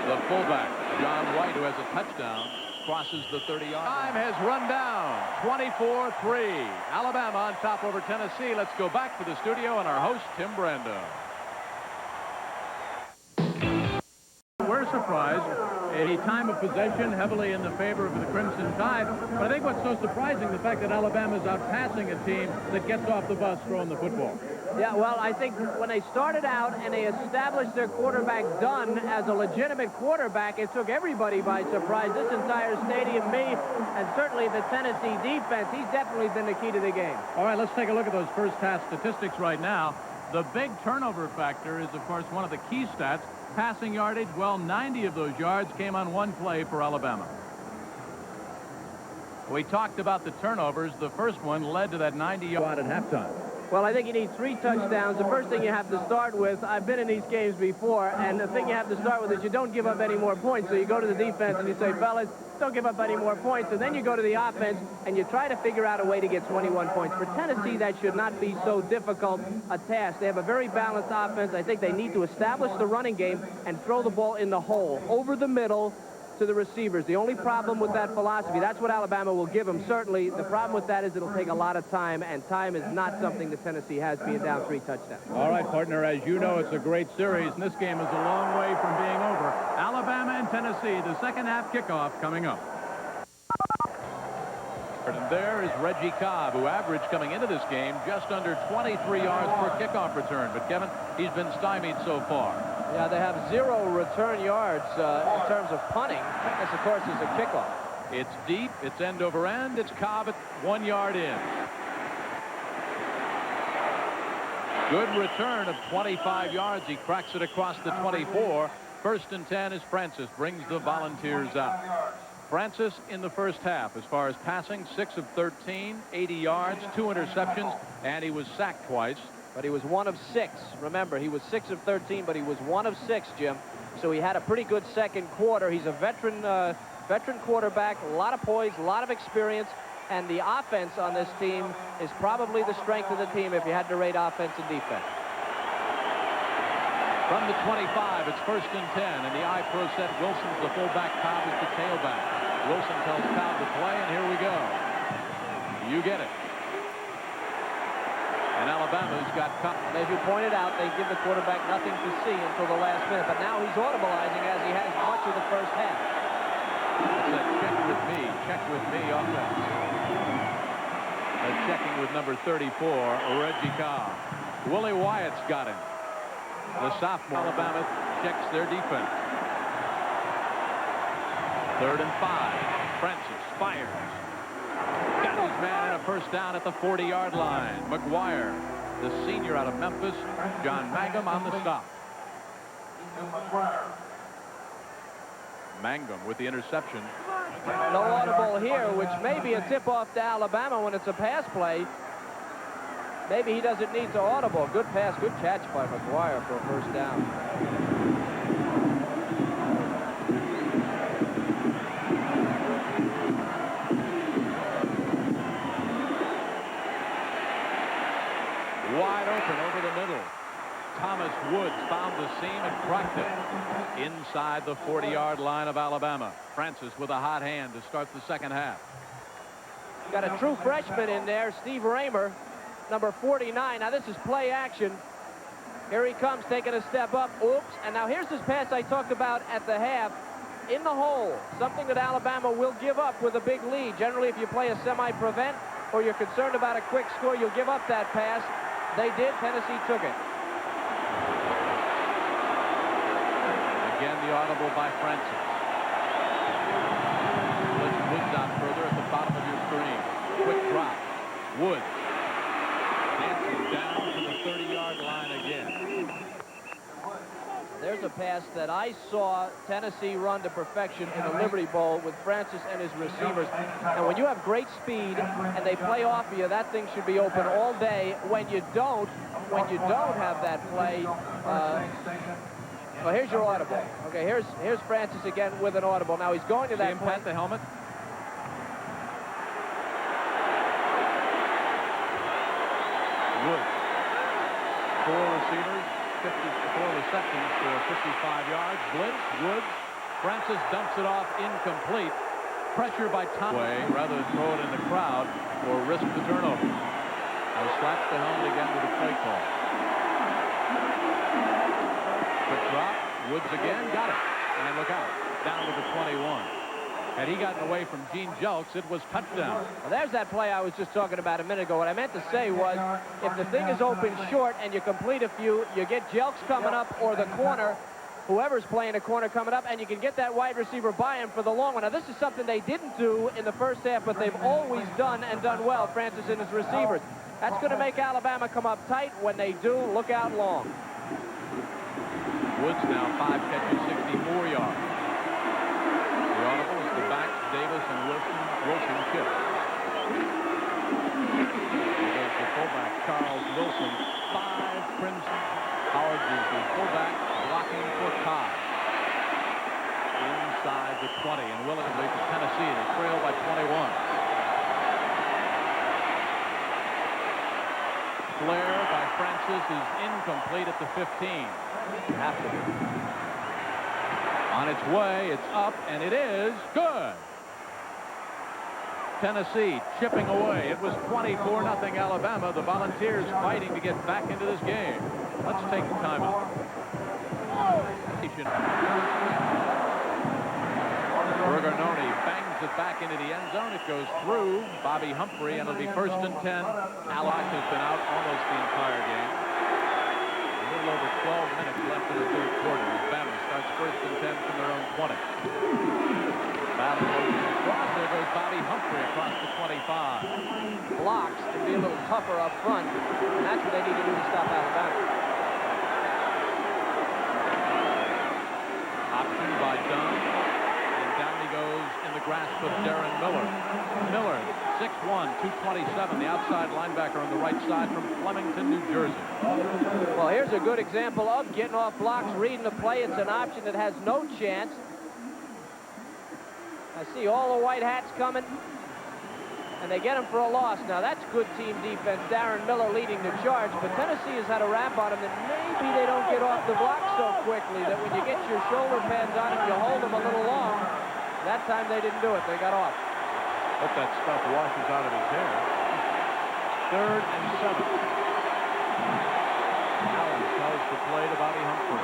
Speaker 10: The fullback, John White, who has a touchdown, crosses the 30-yard line. Time has run down. 24-3. Alabama on top over Tennessee. Let's go back to the studio and our host, Tim Brando. We're surprised. A time of possession heavily in the favor of the Crimson Tide. But I think what's so surprising, the fact that Alabama's out passing a team that gets off the bus throwing the football.
Speaker 9: Yeah, well, I think when they started out and they established their quarterback Dunn as a legitimate quarterback, it took everybody by surprise. This entire stadium, me, and certainly the Tennessee defense. He's definitely been the key to the game.
Speaker 10: All right, let's take a look at those first half statistics right now. The big turnover factor is, of course, one of the key stats. Passing yardage, well, 90 of those yards came on one play for Alabama. We talked about the turnovers. The first one led to that 90-yard at halftime.
Speaker 9: Well, I think you need 3 touchdowns. The first thing you have to start with, I've been in these games before, and the thing you have to start with is you don't give up any more points. So you go to the defense and you say, fellas, don't give up any more points. And then you go to the offense and you try to figure out a way to get 21 points. For Tennessee, that should not be so difficult a task. They have a very balanced offense. I think they need to establish the running game and throw the ball in the hole, over the middle, to the receivers. The only problem with that philosophy, that's what Alabama will give them. Certainly, the problem with that is it'll take a lot of time, and time is not something that Tennessee has, being down 3 touchdowns.
Speaker 10: All right, partner, as you know, it's a great series, and this game is a long way from being over. Alabama and Tennessee, the second half kickoff coming up. And there is Reggie Cobb, who averaged coming into this game just under 23 yards per kickoff return. But, Kevin, he's been stymied so far.
Speaker 9: Yeah, they have 0 return yards in terms of punting. This, of course, is a kickoff.
Speaker 10: It's deep. It's end over end. It's Cobb at 1 yard in. Good return of 25 yards. He cracks it across the 24. 1st and 10 as Francis brings the Volunteers out. Francis in the first half, as far as passing, 6 of 13, 80 yards, 2 interceptions, and he was sacked twice.
Speaker 9: But he was 1 of 6. Remember, he was 6 of 13, but he was 1 of 6, Jim. So he had a pretty good second quarter. He's a veteran quarterback, a lot of poise, a lot of experience, and the offense on this team is probably the strength of the team if you had to rate offense and defense.
Speaker 10: From the 25, it's 1st and 10, and the I-Pro set. Wilson's the fullback, Cobb is the tailback. Wilson tells Cobb to play, and here we go. You get it. And Alabama's got Cobb.
Speaker 9: As you pointed out, they give the quarterback nothing to see until the last minute, but now he's audibilizing as he has much of the first half.
Speaker 10: It's a check with me offense. They're checking with number 34, Reggie Cobb. Willie Wyatt's got him. The sophomore. Alabama checks their defense. 3rd and 5. Francis fires. Got his man in a first down at the 40-yard line. McGuire, the senior out of Memphis. John Mangum on the stop. Mangum with the interception.
Speaker 9: No audible here, which may be a tip-off to Alabama when it's a pass play. Maybe he doesn't need to audible. Good pass, good catch by McGuire for a first down.
Speaker 10: Wide open over the middle. Thomas Woods found the seam and cracked it inside the 40-yard line of Alabama. Francis with a hot hand to start the second half.
Speaker 9: Got a true freshman in there, Steve Raymer, number 49. Now this is play action. Here he comes, taking a step up. Oops. And now here's this pass I talked about at the half. In the hole, something that Alabama will give up with a big lead. Generally, if you play a semi-prevent or you're concerned about a quick score, you'll give up that pass. They did. Tennessee took it.
Speaker 10: Again, the audible by Francis. Let's Woods out further at the bottom of your screen. Quick drop. Woods. Dances down to the 30-yard line again.
Speaker 9: There's a pass that I saw Tennessee run to perfection in the Liberty Bowl with Francis and his receivers. And when you have great speed and they play off of you, that thing should be open all day. When you don't have that play, well, here's your audible. Okay, here's Francis again with an audible. Now he's going to that play.
Speaker 10: Pat the helmet. Woods. 4 receivers, 54 receptions for 55 yards. Blitz, Woods. Francis dumps it off incomplete. Pressure by Tomway rather than throw it in the crowd or risk the turnover. Now slaps the helmet again with a play call. Quick drop. Woods again. Got it. And look out. Down to the 21. Had he gotten away from Gene Jelks, it was touchdown.
Speaker 9: Well, there's that play I was just talking about a minute ago. What I meant to say was, if the thing is open short and you complete a few, you get Jelks coming up or the corner, whoever's playing a corner coming up, and you can get that wide receiver by him for the long one. Now, this is something they didn't do in the first half, but they've always done and done well, Francis and his receivers. That's going to make Alabama come up tight. When they do, look out long.
Speaker 10: Woods now 5 catches, 64 yards. The audible is the backs, Davis and Wilson chips. There's the fullback, Charles Wilson. 5 Crimson. Howard is the fullback, blocking for Cobb. Inside the 20, and willingly for Tennessee. They trail by 21. Flare by Francis is incomplete at the 15. After it. On its way, it's up, and it is good. Tennessee chipping away. It was 24-0 Alabama. The Volunteers fighting to get back into this game. Let's take the time out. Bergarnoni bangs it back into the end zone. It goes through Bobby Humphrey, and it'll be 1st and 10. Alloc has been out almost the entire game. A little over 12 minutes left in the third quarter. Alabama starts 1st and 10 from their own 20. Battle motion across. There goes Bobby Humphrey across the 25.
Speaker 9: Blocks to be a little tougher up front, and that's what they need to do to stop Alabama.
Speaker 10: Option by Dunn, and down he goes in the grasp of Darren Miller. Miller, 6'1", 227, the outside linebacker on the right side from Flemington, New Jersey.
Speaker 9: Well, here's a good example of getting off blocks, reading the play. It's an option that has no chance. I see all the white hats coming, and they get him for a loss. Now, that's good team defense. Darren Miller leading the charge, but Tennessee has had a rap on him that maybe they don't get off the block so quickly, that when you get your shoulder pads on him, you hold them a little long. That time they didn't do it. They got off.
Speaker 10: Hope that stuff washes out of his hair. 3rd and 7. Allen tells the play to Bobby Humphrey.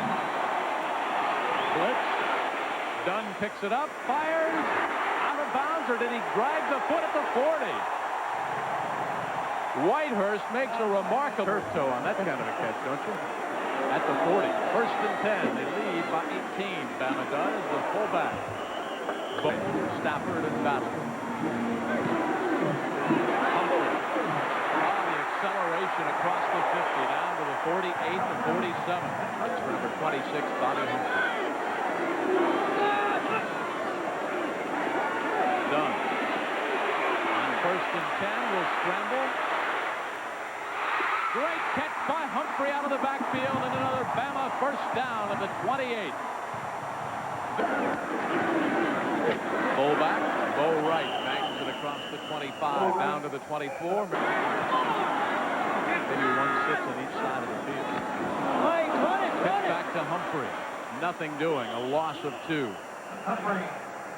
Speaker 10: Blitz. Dunn picks it up, fires, out of bounds, or did he drag the foot at the 40? Whitehurst makes a remarkable turf toe on that kind of a catch, don't you? At the 40. 1st and 10. They lead by 18. Bama does. The fullback. Stafford and Battle. Humphrey. On the acceleration across the 50, down to the 48 to 47. That's for number 26, Bobby Humphrey. 10 will scramble. Great catch by Humphrey out of the backfield, and another Bama first down at the 28. Fullback, Bo Wright bangs it across the 25, down to the 24. Maybe one sits on each side of the field. Pitch back to Humphrey. Nothing doing. A loss of 2.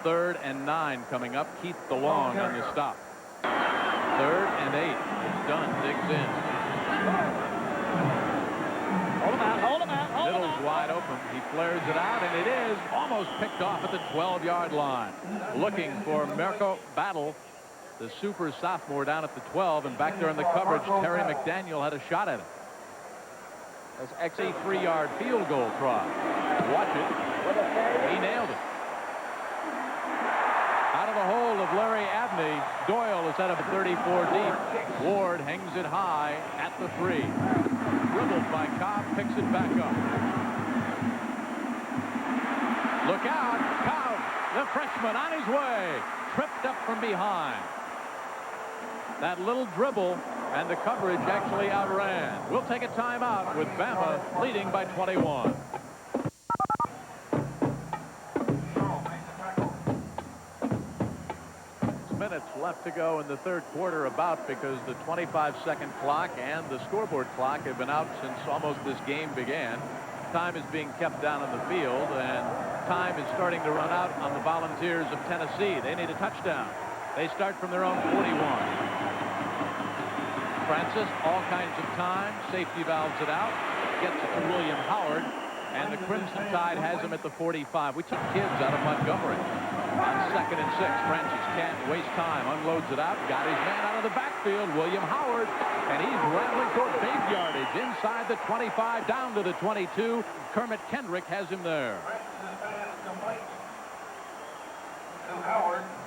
Speaker 10: 3rd and 9 coming up. Keith DeLong on the stop. 3rd and 8. It's done. Diggs in.
Speaker 15: Hold him out. Hold him out. Hold him
Speaker 10: Middle's
Speaker 15: out.
Speaker 10: wide open. He flares it out, and it is almost picked off at the 12-yard line. Looking for Mirko Battle, the super sophomore, down at the 12, and back there in the coverage, Terry McDaniel had a shot at it. That's a 3-yard field goal try. Watch it. He nailed it. Out of the hold of Larry Abney, Doyle is at a 34 deep. Ward hangs it high at the 3. Dribbled by Cobb, picks it back up. Look out, Cobb, the freshman, on his way. Tripped up from behind. That little dribble and the coverage actually outran. We'll take a timeout with Bama leading by 21. Minutes left to go in the 3rd quarter, about, because the 25-second clock and the scoreboard clock have been out since almost this game began. Time is being kept down on the field, and time is starting to run out on the Volunteers of Tennessee. They need a touchdown. They start from their own 41. Francis, all kinds of time, safety valves it out, gets it to William Howard, and the Crimson Tide has him at the 45. We took kids out of Montgomery. On 2nd and 6, Francis can't waste time, unloads it out, got his man out of the backfield, William Howard, and he's rambling toward base yardage inside the 25, down to the 22. Kermit Kendrick has him there.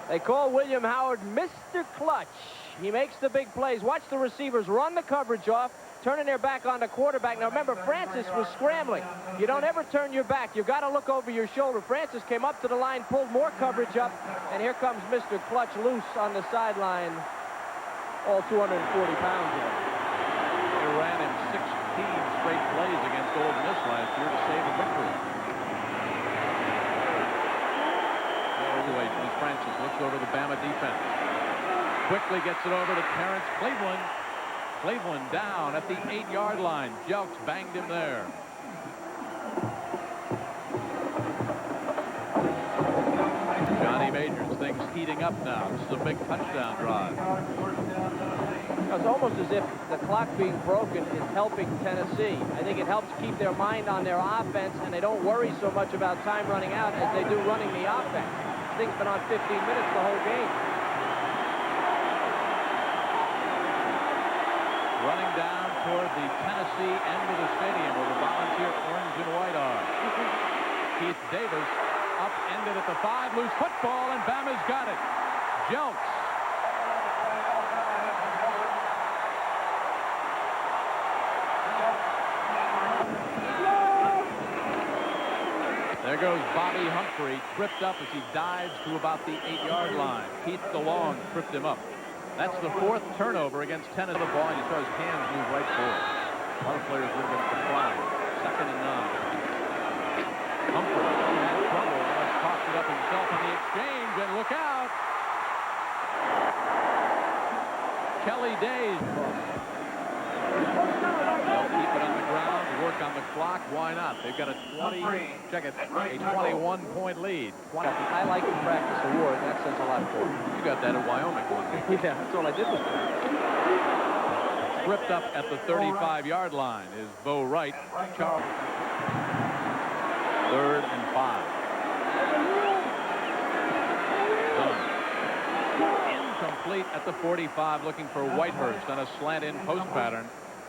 Speaker 9: They call William Howard Mr. Clutch. He makes the big plays. Watch the receivers run the coverage off, turning their back on the quarterback. Now remember, Francis was scrambling. You don't ever turn your back. You've got to look over your shoulder. Francis came up to the line, pulled more coverage up, and here comes Mr. Clutch loose on the sideline, all 240 pounds of him.
Speaker 10: They ran him 16 straight plays against Ole Miss last year to save a victory. As Francis looks over the Bama defense. Quickly gets it over to Terrence Cleveland. Cleveland down at the 8-yard line. Jelks banged him there. Johnny Majors, things heating up now. This is a big touchdown drive.
Speaker 9: It's almost as if the clock being broken is helping Tennessee. I think it helps keep their mind on their offense, and they don't worry so much about time running out as they do running the offense. This thing's been on 15 minutes the whole game.
Speaker 10: Running down toward the Tennessee end of the stadium where the Volunteer orange and white are. Keith Davis upended at the 5, loose football, and Bama's got it. Jelks. There goes Bobby Humphrey, tripped up as he dives to about the 8-yard line. Keith DeLong tripped him up. That's the 4th turnover against Tennessee. The ball, and you saw his hands move right forward. A lot of players looking at the flag. 2nd and 9. Humphrey had trouble. Almost tossed it up himself on the exchange, and look out! Kelly Days. They'll keep it on the ground, work on the clock. Why not? They've got a 21-point lead.
Speaker 9: I like the practice award. That says a lot for me.
Speaker 10: You got that at Wyoming, wasn't you?
Speaker 9: Yeah, that's all I did was
Speaker 10: Tripped up at the 35-yard line is Bo Wright. Charles. 3rd and 5. Incomplete at the 45, looking for Whitehurst on a slant-in post pattern.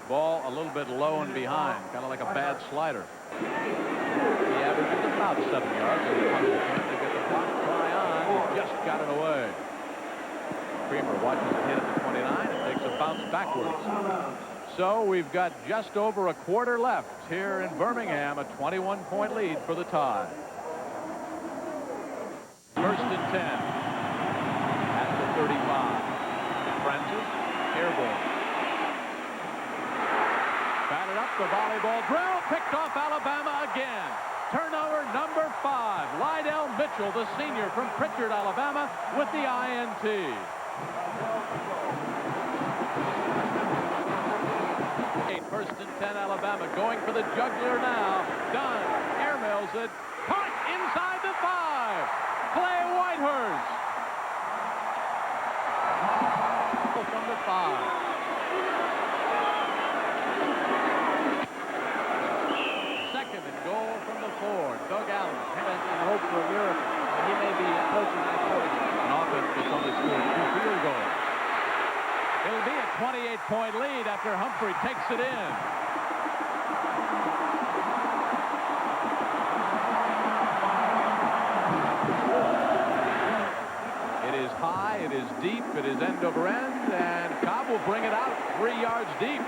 Speaker 10: Ball a little bit low and behind, kind of like a bad slider. He averages about 7 yards. And they get the block try on. He just got it away. Creamer watches it hit at the 29 and takes a bounce backwards. So we've got just over a quarter left here in Birmingham, a 21-point lead for the Tide. 1st and 10 at the 35. Francis up the volleyball drill. Picked off Alabama again. Turnover number 5. Lydell Mitchell, the senior from Pritchard, Alabama, with the INT. 1st and 10, Alabama going for the jugular now. Dunn airmails it. Punt inside the 5. Clay Whitehurst. From the 5. Second and goal from the 4. Doug Allen.
Speaker 9: And hope for a miracle. He may be approaching that point.
Speaker 10: An offense that's only scored 2 field goals. It'll be a 28-point lead after Humphrey takes it in. It is high, it is deep, it is end over end, and Cobb will bring it out 3 yards deep.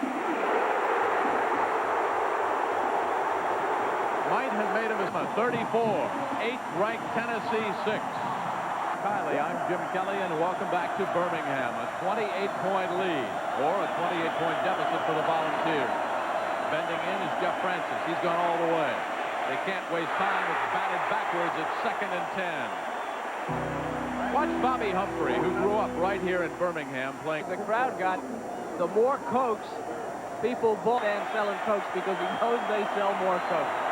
Speaker 10: Might have made him a 34. 8th-ranked Tennessee 6. Kylie, I'm Jim Kelly, and welcome back to Birmingham. A 28-point lead, or a 28-point deficit for the Volunteers. Bending in is Jeff Francis. He's gone all the way. They can't waste time. It's batted backwards at 2nd and 10. Watch Bobby Humphrey, who grew up right here in Birmingham, playing.
Speaker 9: The crowd got the more Cokes. People bought and selling Cokes because he knows they sell more Cokes.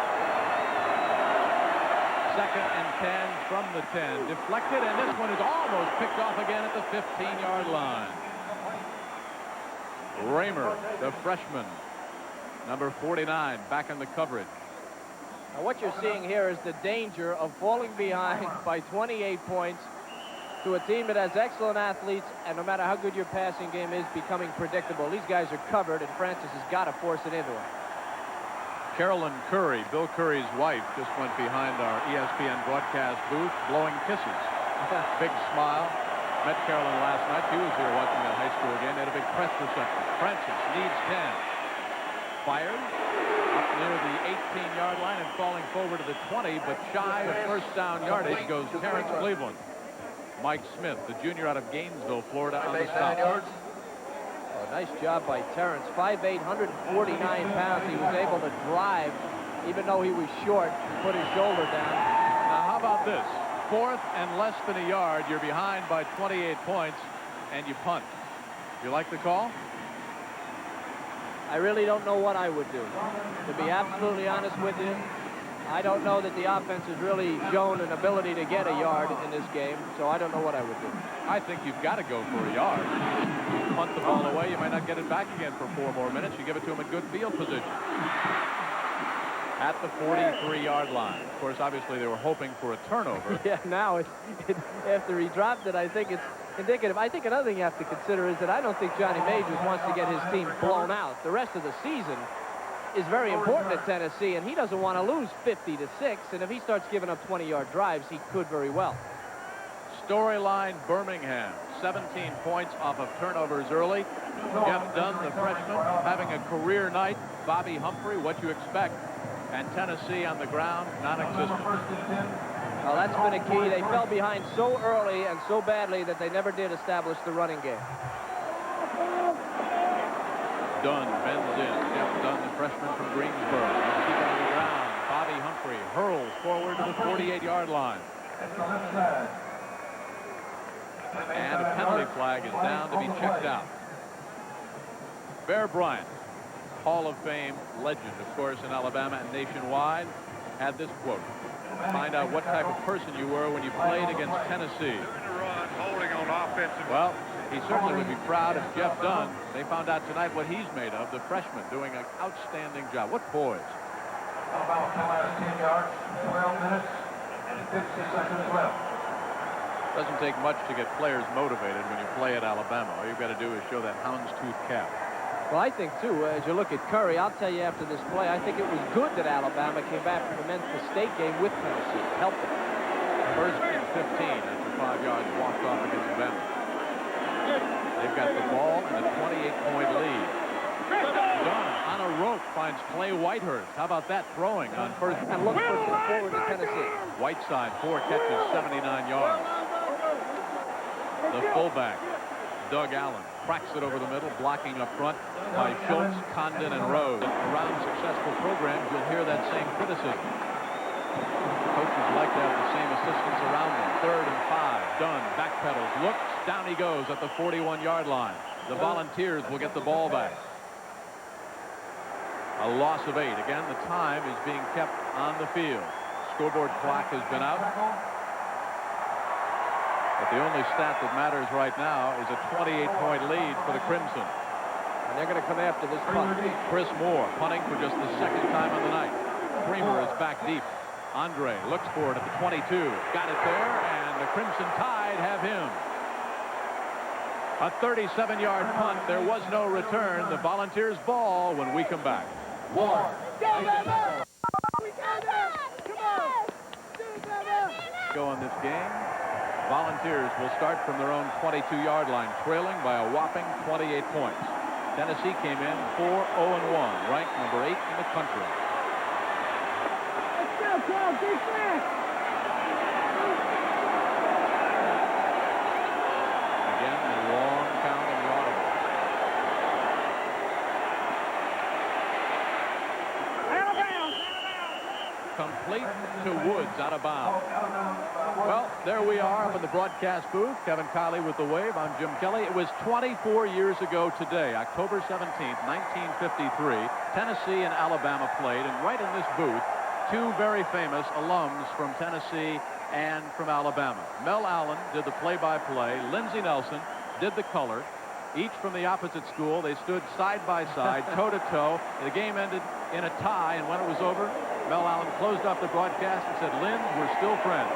Speaker 10: 2nd and 10 from the 10. Deflected, and this one is almost picked off again at the 15-yard line. Raymer, the freshman, number 49, back in the coverage.
Speaker 9: Now what you're seeing here is the danger of falling behind by 28 points to a team that has excellent athletes, and no matter how good your passing game is, becoming predictable. These guys are covered, and Francis has got to force it into them.
Speaker 10: Carolyn Curry, Bill Curry's wife, just went behind our ESPN broadcast booth, blowing kisses. Big smile. Met Carolyn last night. She was here watching that high school game. They had a big press reception. Francis needs 10. Fired up near the 18-yard line and falling forward to the 20, but shy of first down yardage goes Terrence Cleveland. Mike Smith, the junior out of Gainesville, Florida, on the stop.
Speaker 9: Nice job by Terrence. 5'8", 149 pounds. He was able to drive, even though he was short, and put his shoulder down.
Speaker 10: Now, how about this? 4th and less than a yard. You're behind by 28 points, and you punt. You like the call?
Speaker 9: I really don't know what I would do. To be absolutely honest with you, I don't know that the offense has really shown an ability to get a yard in this game, so I don't know what I would do.
Speaker 10: I think you've got to go for a yard. Punt the ball away, you might not get it back again for 4 more minutes. You give it to him in good field position. At the 43-yard line. Of course, obviously, they were hoping for a turnover.
Speaker 9: Yeah, now, after he dropped it, I think it's indicative. I think another thing you have to consider is that I don't think Johnny Majors wants to get his team blown out. The rest of the season is very important at Tennessee, and he doesn't want to lose 50-6, and if he starts giving up 20-yard drives, he could very well.
Speaker 10: Storyline Birmingham, 17 points off of turnovers early. Jeff Dunn, the freshman, having a career night. Bobby Humphrey, what you expect. And Tennessee on the ground, non-existent.
Speaker 9: Well, that's been a key. They fell behind so early and so badly that they never did establish the running game.
Speaker 10: Dunn bends in. Jeff Dunn, the freshman from Greensboro. Let's keep it on the ground. Bobby Humphrey hurls forward to the 48-yard line. And a penalty flag is down to be checked out. Bear Bryant, Hall of Fame legend, of course, in Alabama and nationwide, had this quote. Find out what type of person you were when you played against Tennessee.
Speaker 16: Holding on offensive.
Speaker 10: Well, he certainly would be proud of Jeff Dunn. They found out tonight what he's made of, the freshman, doing an outstanding job. What poise.
Speaker 16: Alabama still has 10 yards, 12 minutes, and 50 seconds left.
Speaker 10: Doesn't take much to get players motivated when you play at Alabama. All you've got to do is show that houndstooth cap.
Speaker 9: Well, I think, too, as you look at Curry, I'll tell you after this play, I think it was good that Alabama came back from the Memphis State game with Tennessee. It helped them.
Speaker 10: 1st and 15 after 5 yards walked off against Bama. They've got the ball and a 28-point lead. Dunn on a rope finds Clay Whitehurst. How about that throwing on 1st?
Speaker 9: And look forward to Tennessee.
Speaker 10: Whiteside, 4 catches, 79 yards. The fullback, Doug Allen. cracks it over the middle, blocking up front by Schultz, Condon, and Rose. Around successful programs, you'll hear that same criticism. Coaches like to have the same assistants around them. 3rd and 5. Dunn backpedals, looks, down he goes at the 41-yard line. The Volunteers will get the ball back. A loss of 8. Again, the time is being kept on the field. Scoreboard clock has been out. But the only stat that matters right now is a 28-point lead for the Crimson.
Speaker 9: And they're going to come after this punt.
Speaker 10: Chris Moore punting for just the 2nd time on the night. Creamer is back deep. Andre looks for it at the 22. Got it there, and the Crimson Tide have him. A 37-yard punt. There was no return. The Volunteers ball when we come back.
Speaker 8: Moore.
Speaker 10: Go on this game. Volunteers will start from their own 22-yard line, trailing by a whopping 28 points. Tennessee came in 4-0-1, ranked number 8 in the country.
Speaker 8: Let's go, Carl. Big fast.
Speaker 10: Again, the long count and the audible. Complete to Woods, out of bounds. Well, there we are up in the broadcast booth. Kevin Kiley with the wave. I'm Jim Kelly. It was 24 years ago today, October 17th, 1953. Tennessee and Alabama played, and right in this booth, 2 very famous alums from Tennessee and from Alabama. Mel Allen did the play-by-play. Lindsey Nelson did the color. Each from the opposite school. They stood side by side, toe-to-toe. The game ended in a tie, and when it was over, Mel Allen closed off the broadcast and said, "Linz, we're still friends."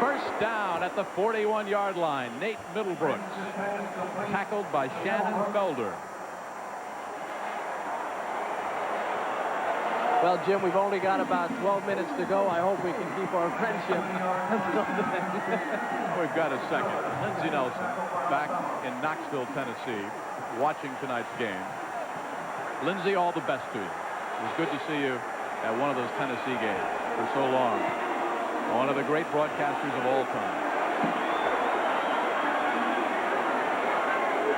Speaker 10: First down at the 41-yard line. Nate Middlebrooks, tackled by Shannon Felder.
Speaker 9: Well, Jim, we've only got about 12 minutes to go. I hope we can keep our friendship.
Speaker 10: We've got a second. Lindsey Nelson back in Knoxville, Tennessee, watching tonight's game. Lindsey, all the best to you. It was good to see you at one of those Tennessee games for so long. One of the great broadcasters of all time.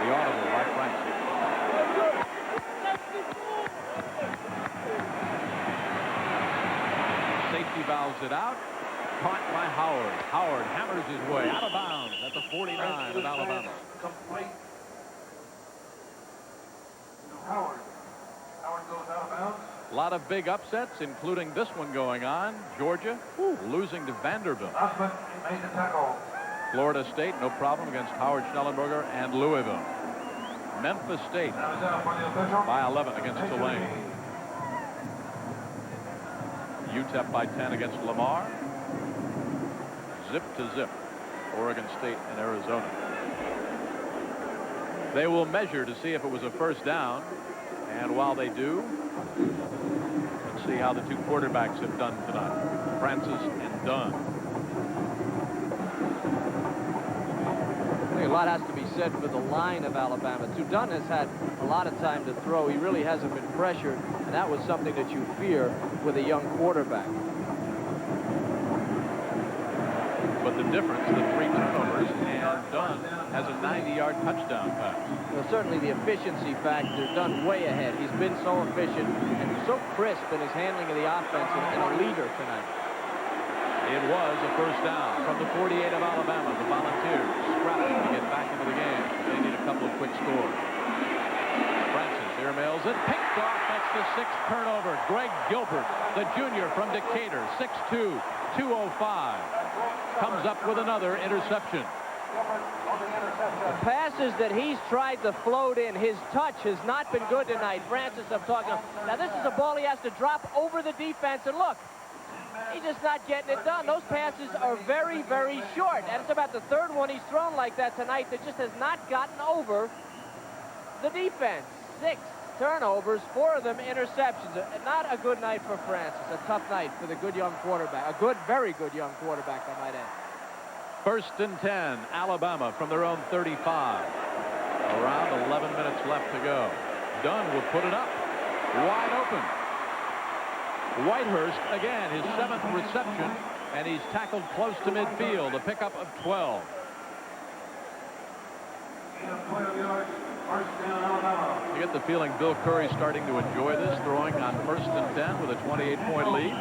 Speaker 10: The audible by Francis. Safety valves it out. Caught by Howard. Howard hammers his way out of bounds at the 49 of Alabama.
Speaker 16: Howard goes out of bounds.
Speaker 10: A lot of big upsets, including this one going on. Georgia losing to Vanderbilt.
Speaker 16: Osmond made the tackle.
Speaker 10: Florida State, no problem against Howard Schnellenberger and Louisville. Memphis State by 11 against Tulane. UTEP by 10 against Lamar. Zip to zip, Oregon State and Arizona. They will measure to see if it was a first down. And while they do, let's see how the 2 quarterbacks have done tonight. Francis and Dunn.
Speaker 9: I think a lot has to be said for the line of Alabama, too. Dunn has had a lot of time to throw. He really hasn't been pressured, and that was something that you fear with a young quarterback.
Speaker 10: But the difference, the 3 turnovers, and Dunn has a 90-yard touchdown pass.
Speaker 9: Well, certainly the efficiency factor, Dunn way ahead. He's been so efficient and so crisp in his handling of the offense and a leader tonight.
Speaker 10: It was a first down from the 48 of Alabama. The Volunteers scrapping to get back into the game. They need a couple of quick scores. Francis airmails it. Picked off. That's the 6th turnover. Greg Gilbert, the junior from Decatur, 6'2", 205. Comes up with another interception.
Speaker 9: The passes that he's tried to float in, his touch has not been good tonight. Francis, I'm talking about. Now, this is a ball he has to drop over the defense, and look, he's just not getting it done. Those passes are very, very short, and it's about the 3rd one he's thrown like that tonight that just has not gotten over the defense. 6 turnovers, 4 of them interceptions. Not a good night for Francis. A tough night for the good young quarterback. A good, very good young quarterback, I might add.
Speaker 10: 1st and 10, Alabama from their own 35. Around 11 minutes left to go. Dunn will put it up. Wide open. Whitehurst, again, his 7th reception, and he's tackled close to midfield, a pickup of 12. You get the feeling Bill Curry's starting to enjoy this, throwing on 1st and 10 with a 28-point lead.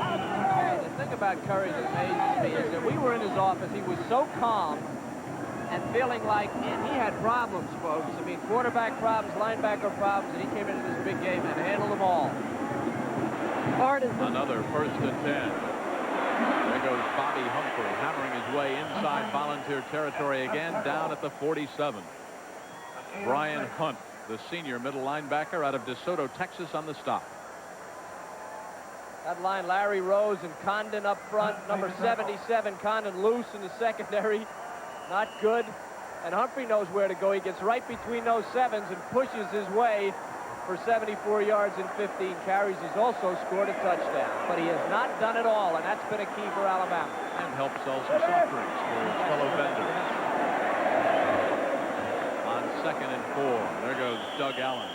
Speaker 9: The thing about Curry that amazes me is that we were in his office. He was so calm and feeling like, and he had problems, folks. I mean, quarterback problems, linebacker problems, and he came into this big game and handled them all.
Speaker 10: Another 1st and 10. There goes Bobby Humphrey hammering his way inside Volunteer territory again, down at the 47. Brian Hunt, the senior middle linebacker out of DeSoto, Texas, on the stop.
Speaker 9: That line, Larry Rose and Condon up front. Number 77, Condon loose in the secondary. Not good. And Humphrey knows where to go. He gets right between those sevens and pushes his way for 74 yards and 15 carries. He's also scored a touchdown. But he has not done it all, and that's been a key for Alabama.
Speaker 10: And helped sell some soft drinks for his fellow vendors. On 2nd and 4, there goes Doug Allen.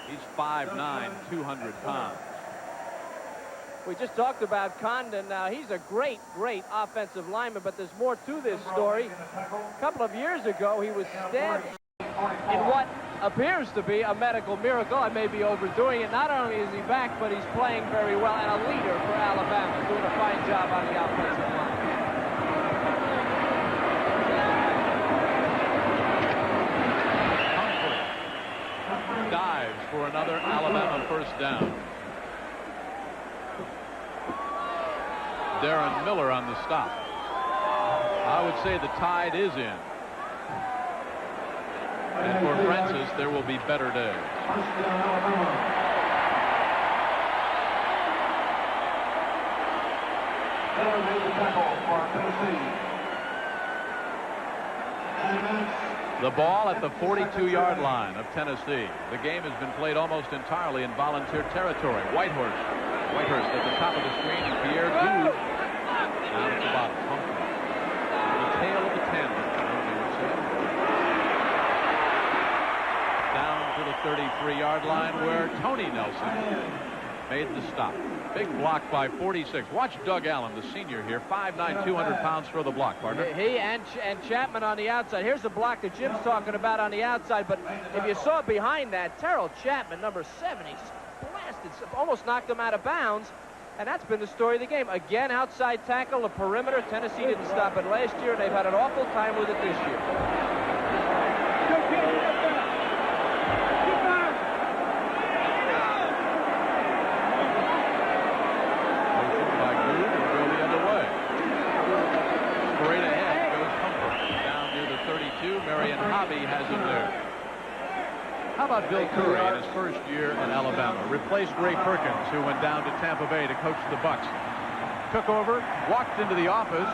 Speaker 10: He's 5'9", 200 pounds.
Speaker 9: We just talked about Condon. Now, he's a great, great offensive lineman, but there's more to this story. A couple of years ago, he was stabbed in what appears to be a medical miracle. I may be overdoing it. Not only is he back, but he's playing very well and a leader for Alabama, doing a fine job on the offensive line.
Speaker 10: Humphrey dives for another Alabama 1st down. Darren Miller on the stop. I would say the tide is in. And for Francis, there will be better days. The ball at the 42-yard line of Tennessee. The game has been played almost entirely in Volunteer territory. Whitehurst at the top of the screen, and Pierre Gould down at the bottom. Humphrey. The tail of the tandem, they would say. Down to the 33-yard line where Tony Nelson made the stop. Big block by 46. Watch Doug Allen, the senior here, 5'9", 200 pounds for the block, partner.
Speaker 9: He and Chapman on the outside. Here's the block that Jim's talking about on the outside, but if you saw behind that, Terrell Chapman, number 7, he's blasted, almost knocked him out of bounds, and that's been the story of the game. Again, outside tackle, the perimeter. Tennessee didn't stop it last year, and they've had an awful time with it this year.
Speaker 10: Has him there. How about Bill Curry in his first year in Alabama? Replaced Ray Perkins, who went down to Tampa Bay to coach the Bucks. Took over, walked into the office,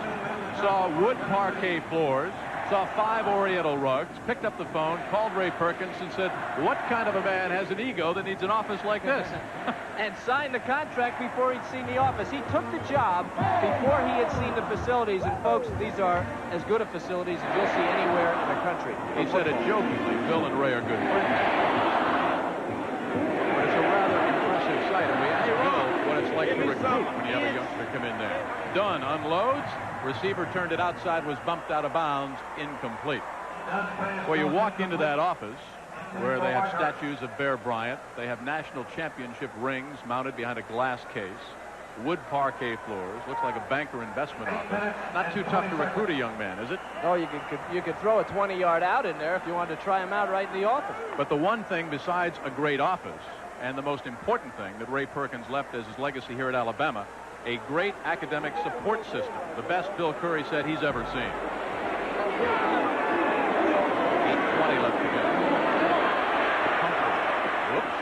Speaker 10: saw wood parquet floors, saw 5 Oriental rugs, picked up the phone, called Ray Perkins and said, what kind of a man has an ego that needs an office like this?
Speaker 9: And signed the contract before he'd seen the office. He took the job before he had seen the facilities. And folks, these are as good a facilities as you'll see anywhere in the country.
Speaker 10: He said it jokingly, Bill and Ray are good friends. But it's a rather impressive sight. And we asked Bill what it's like to recruit when you have a youngster come in there. Dunn unloads. Receiver turned it outside, was bumped out of bounds, incomplete. Well, you walk into that office where they have statues of Bear Bryant. They have national championship rings mounted behind a glass case. Wood parquet floors. Looks like a banker investment office. Not too tough to recruit a young man, is it?
Speaker 9: No, you could throw a 20-yard out in there if you wanted to try him out right in the office.
Speaker 10: But the one thing besides a great office, and the most important thing that Ray Perkins left as his legacy here at Alabama, a great academic support system. The best Bill Curry said he's ever seen. 8:20 left to go. Humphrey. Whoops.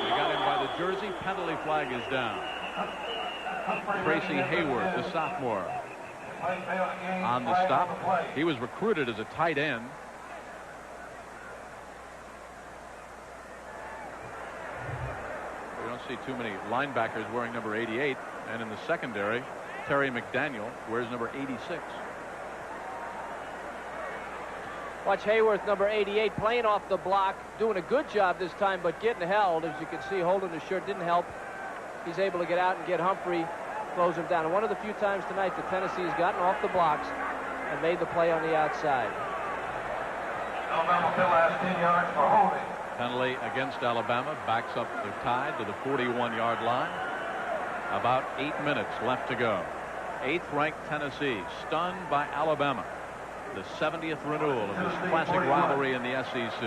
Speaker 10: They got him by the jersey. Penalty flag is down. Tracy Hayward, the sophomore, on the stop. He was recruited as a tight end. We don't see too many linebackers wearing number 88. And in the secondary, Terry McDaniel wears number 86.
Speaker 9: Watch Hayworth, number 88, playing off the block, doing a good job this time, but getting held. As you can see, holding the shirt didn't help. He's able to get out and get Humphrey, close him down. And one of the few times tonight that Tennessee has gotten off the blocks and made the play on the outside.
Speaker 16: Alabama fill last 10 yards for holding.
Speaker 10: Penalty against Alabama backs up the Tide to the 41-yard line. About 8 minutes left to go. 8th-ranked Tennessee stunned by Alabama. The 70th renewal of this classic rivalry in the SEC.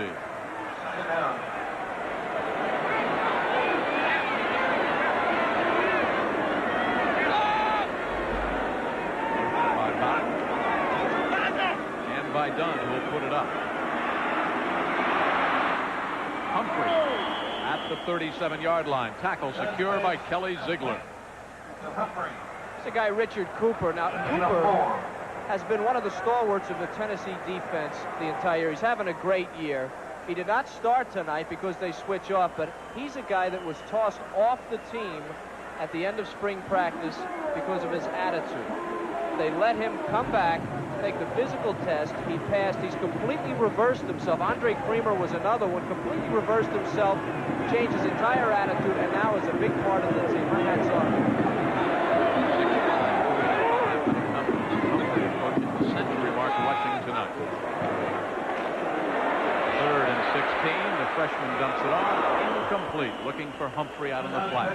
Speaker 10: And by Dunn, who will put it up. Humphrey at the 37-yard line. Tackle secure by Kelly Ziegler.
Speaker 9: It's the guy Richard Cooper. Now, Cooper has been one of the stalwarts of the Tennessee defense the entire year. He's having a great year. He did not start tonight because they switch off, but he's a guy that was tossed off the team at the end of spring practice because of his attitude. They let him come back, take the physical test. He passed. He's completely reversed himself. Andre Creamer was another one, completely reversed himself, changed his entire attitude, and now is a big part of the team. My hat's off.
Speaker 10: Century mark rushing tonight. 3rd and 16. The freshman dumps it off. Incomplete. Looking for Humphrey out on the flat.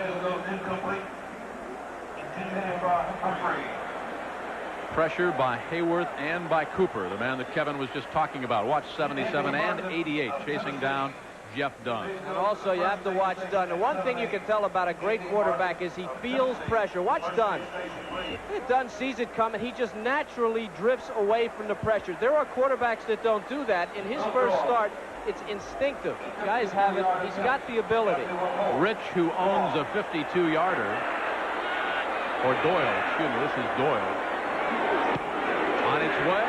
Speaker 10: Pressure by Hayworth and by Cooper, the man that Kevin was just talking about. Watch 77 and 88 chasing down Jeff Dunn.
Speaker 9: And also you have to watch Dunn. The one thing you can tell about a great quarterback is he feels pressure. Watch Dunn. Dunn sees it coming. He just naturally drifts away from the pressure. There are quarterbacks that don't do that. In his first start, it's instinctive. Guys have it. He's got the ability.
Speaker 10: Rich, who owns a 52-yarder, or Doyle, excuse me, this is Doyle. On its way.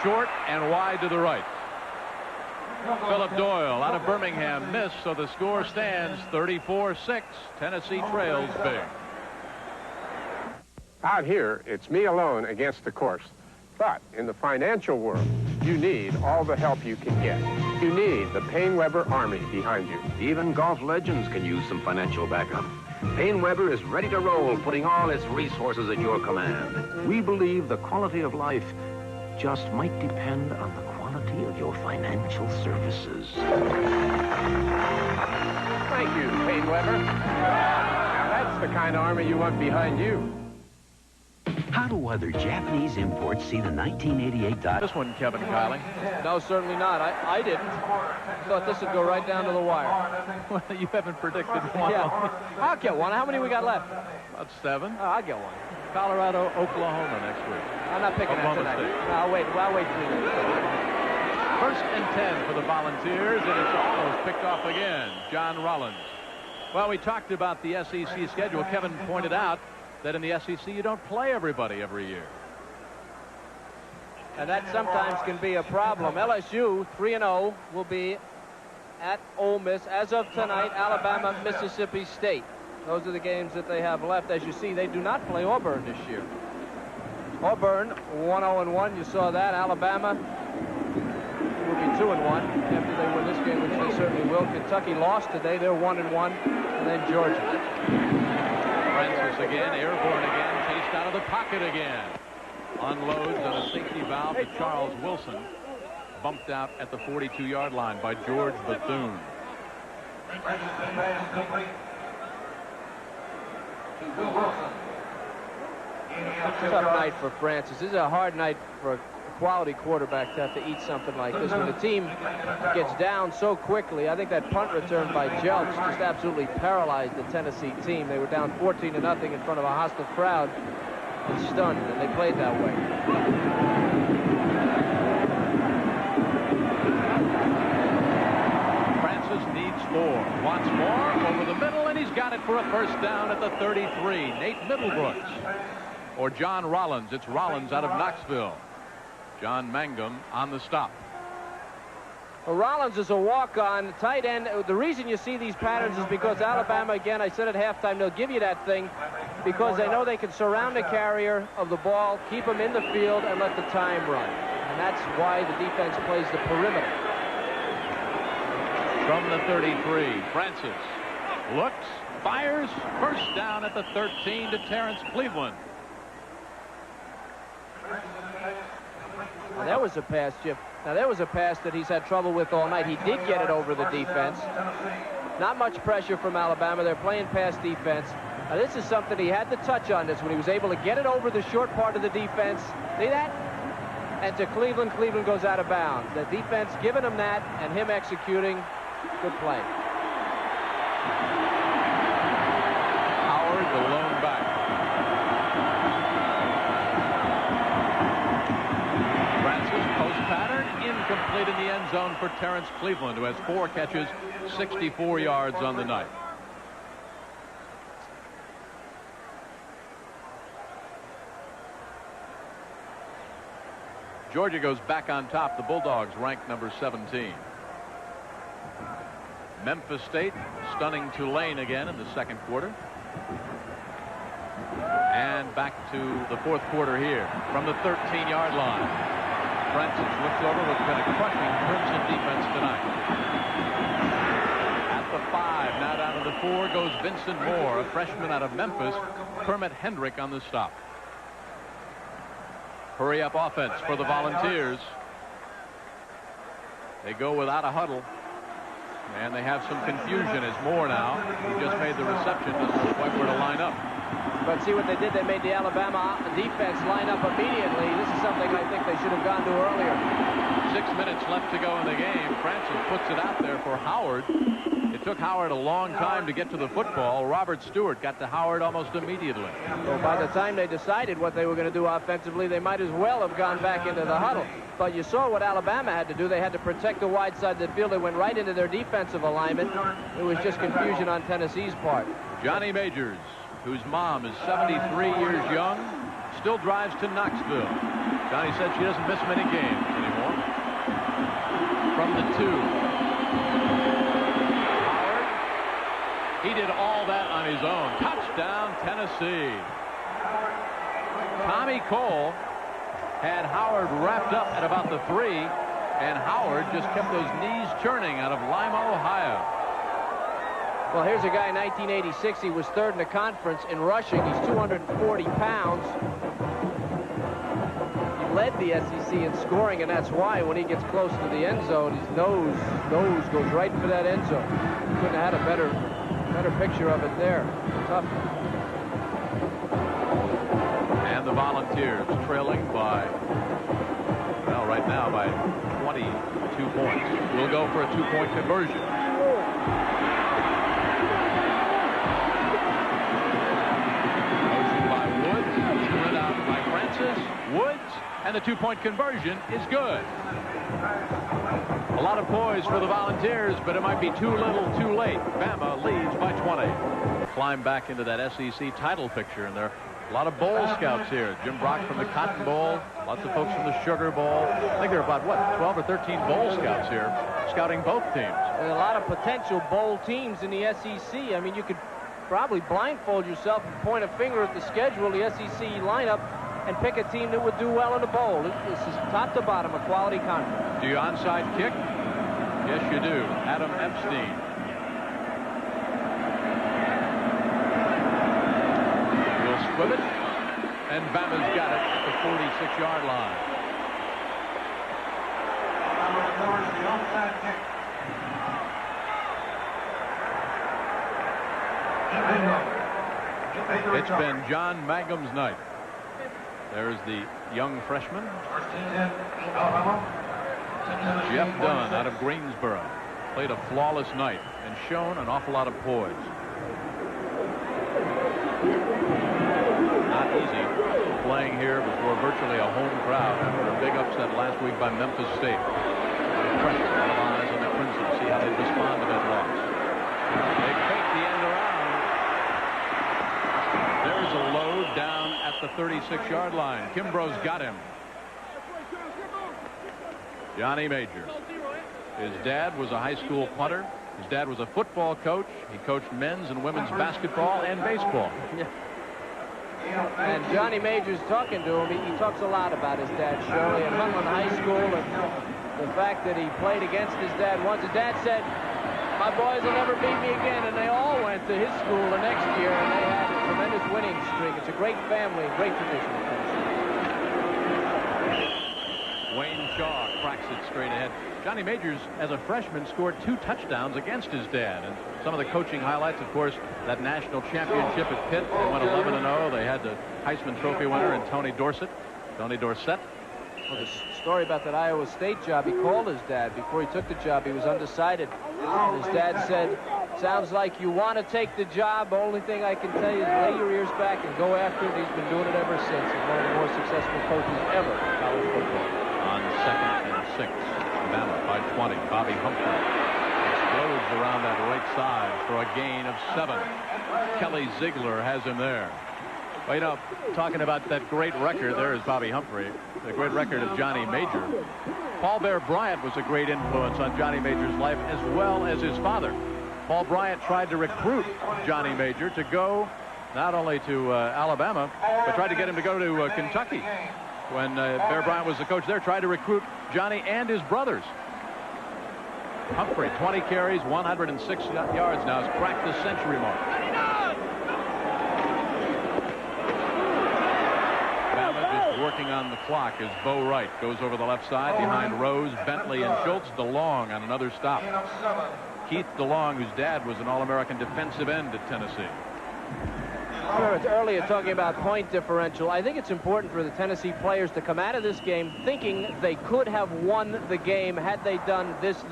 Speaker 10: Short and wide to the right. Philip Doyle out of Birmingham missed, so the score stands 34-6. Tennessee trails big.
Speaker 17: Out here, it's me alone against the course. But in the financial world, you need all the help you can get. You need the PaineWebber Army behind you.
Speaker 18: Even golf legends can use some financial backup. PaineWebber is ready to roll, putting all its resources at your command. We believe the quality of life just might depend on the quality of your financial services.
Speaker 17: Thank you, PaineWebber. Now that's the kind of army you want behind you.
Speaker 18: How do other Japanese imports see the 1988
Speaker 10: This one, Kevin Kiley.
Speaker 9: No, certainly not. I didn't. Thought this would go right down to the wire.
Speaker 10: Well, you haven't predicted one.
Speaker 9: Yeah, I'll get one. How many we got left?
Speaker 10: About 7.
Speaker 9: Oh, I'll get one.
Speaker 10: Colorado, Oklahoma next week.
Speaker 9: I'm not picking that tonight. No, I'll wait 3 minutes.
Speaker 10: 1st and 10 for the Volunteers, and it's almost picked off again. John Rollins. Well, we talked about the SEC schedule. Kevin pointed out that in the SEC you don't play everybody every year.
Speaker 9: And that sometimes can be a problem. LSU 3-0 will be at Ole Miss as of tonight. Alabama, Mississippi State. Those are the games that they have left. As you see, they do not play Auburn this year. Auburn 1-0-1. You saw that. Alabama will be 2-1 after they win this game, which they certainly will. Kentucky lost today. They're 1-1. And then Georgia.
Speaker 10: Francis again, airborne again, chased out of the pocket again. Unloads on a safety valve to Charles Wilson. Bumped out at the 42-yard line by George Bethune.
Speaker 9: Tough night for Francis. This is a hard night for a quality quarterback to have to eat something like this. When the team gets down so quickly, I think that punt return by Jelks just absolutely paralyzed the Tennessee team. They were down 14-0 in front of a hostile crowd and stunned, and they played that way.
Speaker 10: Francis needs 4. Wants more over the middle, and he's got it for a first down at the 33. Nate Middlebrooks or John Rollins. It's Rollins out of Knoxville. John Mangum on the stop.
Speaker 9: Well, Rollins is a walk-on tight end. The reason you see these patterns is because Alabama, again, I said at halftime, they'll give you that thing because they know they can surround the carrier of the ball, keep him in the field, and let the time run. And that's why the defense plays the perimeter.
Speaker 10: From the 33, Francis looks, fires, first down at the 13 to Terrence Cleveland.
Speaker 9: Now, there was a pass, Jim. Now, there was a pass that he's had trouble with all night. He did get it over the defense. Not much pressure from Alabama. They're playing pass defense. Now, this is something he had to touch on this when he was able to get it over the short part of the defense. See that? And to Cleveland. Cleveland goes out of bounds. The defense giving him that and him executing. Good play.
Speaker 10: Howard, the lone back. Francis, post pattern, incomplete in the end zone for Terrence Cleveland, who has 4 catches, 64 yards on the night. Georgia goes back on top. The Bulldogs ranked number 17. Memphis State stunning Tulane again in the second quarter. And back to the fourth quarter here from the 13-yard line. Francis looks over what's been a crushing Crimson defense tonight. At the 5, now down to the 4 goes Vincent Moore, a freshman out of Memphis. Kermit Hendrick on the stop. Hurry-up offense for the Volunteers. They go without a huddle. And they have some confusion as Moore now, who just made the reception, doesn't know quite where to line up.
Speaker 9: But see what they did? They made the Alabama defense line up immediately. This is something I think they should have gone to earlier.
Speaker 10: 6 minutes left to go in the game. Francis puts it out there for Howard. It took Howard a long time to get to the football. Robert Stewart got to Howard almost immediately.
Speaker 9: So by the time they decided what they were going to do offensively, they might as well have gone back into the huddle. But you saw what Alabama had to do. They had to protect the wide side of the field. They went right into their defensive alignment. It was just confusion on Tennessee's part.
Speaker 10: Johnny Majors, whose mom is 73 years young, still drives to Knoxville. Johnny said she doesn't miss many games anymore. From the 2. He did all that on his own. Touchdown, Tennessee. Tommy Cole had Howard wrapped up at about the 3, and Howard just kept those knees churning out of Lima, Ohio.
Speaker 9: Well, here's a guy in 1986. He was 3rd in the conference in rushing. He's 240 pounds. He led the SEC in scoring, and that's why when he gets close to the end zone, his nose goes right for that end zone. Couldn't have had a better picture of it there. Tough.
Speaker 10: And the Volunteers trailing by, well, right now by 22 points. We'll go for a 2-point conversion. Motion by Woods, split out by Francis. Woods, and the 2-point conversion is good. A lot of poise for the Volunteers, but it might be too little too late. Bama leads by 20. Climb back into that SEC title picture, and there are a lot of bowl scouts here. Jim Brock from the Cotton Bowl, lots of folks from the Sugar Bowl. I think there are about, what, 12 or 13 bowl scouts here scouting both teams.
Speaker 9: And a lot of potential bowl teams in the SEC. I mean, you could probably blindfold yourself and point a finger at the schedule, the SEC lineup, and pick a team that would do well in the bowl. This is top to bottom a quality conference.
Speaker 10: Do you onside kick? Yes, you do. Adam Epstein. Will squib it, and Bama's got it at the 46-yard line. It's been John Mangum's night. There's the young freshman. Jeff Dunn out of Greensboro. Played a flawless night and shown an awful lot of poise. Not easy playing here before virtually a home crowd after a big upset last week by Memphis State. Pressure, a lot of eyes on the Crimson. See how they respond to that loss. They fake the end around. There's a load down at the 36-yard line. Kimbrough's got him. Johnny Major. His dad was a high school punter. His dad was a football coach. He coached men's and women's basketball and baseball.
Speaker 9: Yeah. And Johnny Major's talking to him. He talks a lot about his dad, Shirley, and Hunland High School, and the fact that he played against his dad once. His dad said, "My boys will never beat me again," and they all went to his school the next year, and they had a tremendous winning streak. It's a great family, great tradition.
Speaker 10: Wayne Shaw cracks it straight ahead. Johnny Majors, as a freshman, scored 2 touchdowns against his dad. And some of the coaching highlights, of course, that national championship at Pitt. They went 11-0. They had the Heisman Trophy winner and Tony Dorsett.
Speaker 9: Well, the story about that Iowa State job, he called his dad. Before he took the job, he was undecided. And his dad said, sounds like you want to take the job. The only thing I can tell you is lay your ears back and go after it. He's been doing it ever since. He's one of the more successful coaches ever in college football.
Speaker 10: On 2nd and 6, Alabama by 20. Bobby Humphrey explodes around that right side for a gain of 7. Kelly Ziegler has him there. Well, you know, talking about that great record, there is Bobby Humphrey, the great record of Johnny Major. Paul Bear Bryant was a great influence on Johnny Major's life, as well as his father. Paul Bryant tried to recruit Johnny Major to go not only to Alabama, but tried to get him to go to Kentucky. When Bear Bryant was the coach there, tried to recruit Johnny and his brothers. Humphrey, 20 carries, 106 yards now, has cracked the century mark. Working on the clock as Bo Wright goes over the left side behind Rose, Bentley, and Schultz. DeLong on another stop. Keith DeLong, whose dad was an All-American defensive end at Tennessee.
Speaker 9: Earlier talking about point differential, I think it's important for the Tennessee players to come out of this game thinking they could have won the game had they done this,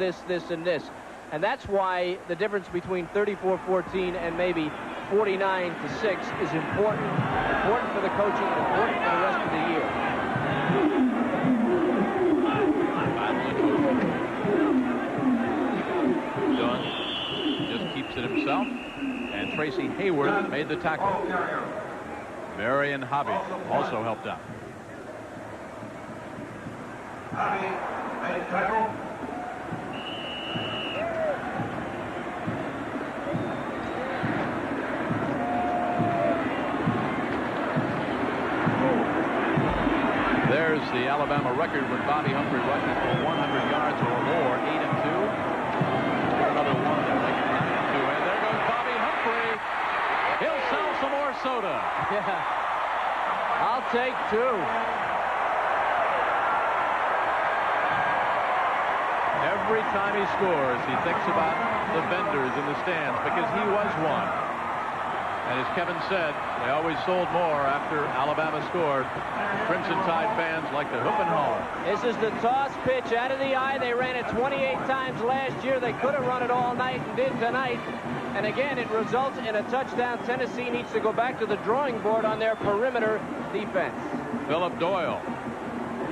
Speaker 9: and this. And that's why the difference between 34-14 and maybe 49-6 is important. Important for the coaching and important for the rest of the year.
Speaker 10: Dunn just keeps it himself. And Tracy Hayward made the tackle. Marion Hobby also helped out.
Speaker 16: Hobby made a tackle.
Speaker 10: There's the Alabama record with Bobby Humphrey rushing for 100 yards or more, 8-2. Another one to make it 9-2. And there goes Bobby Humphrey. He'll sell some more soda.
Speaker 9: Yeah. I'll take 2.
Speaker 10: Every time he scores, he thinks about the vendors in the stands because he was one. And as Kevin said, they always sold more after Alabama scored. Crimson Tide fans like to hoop and holler.
Speaker 9: This is the toss pitch out of the eye. They ran it 28 times last year. They could have run it all night and did tonight. And again, it results in a touchdown. Tennessee needs to go back to the drawing board on their perimeter defense.
Speaker 10: Philip Doyle.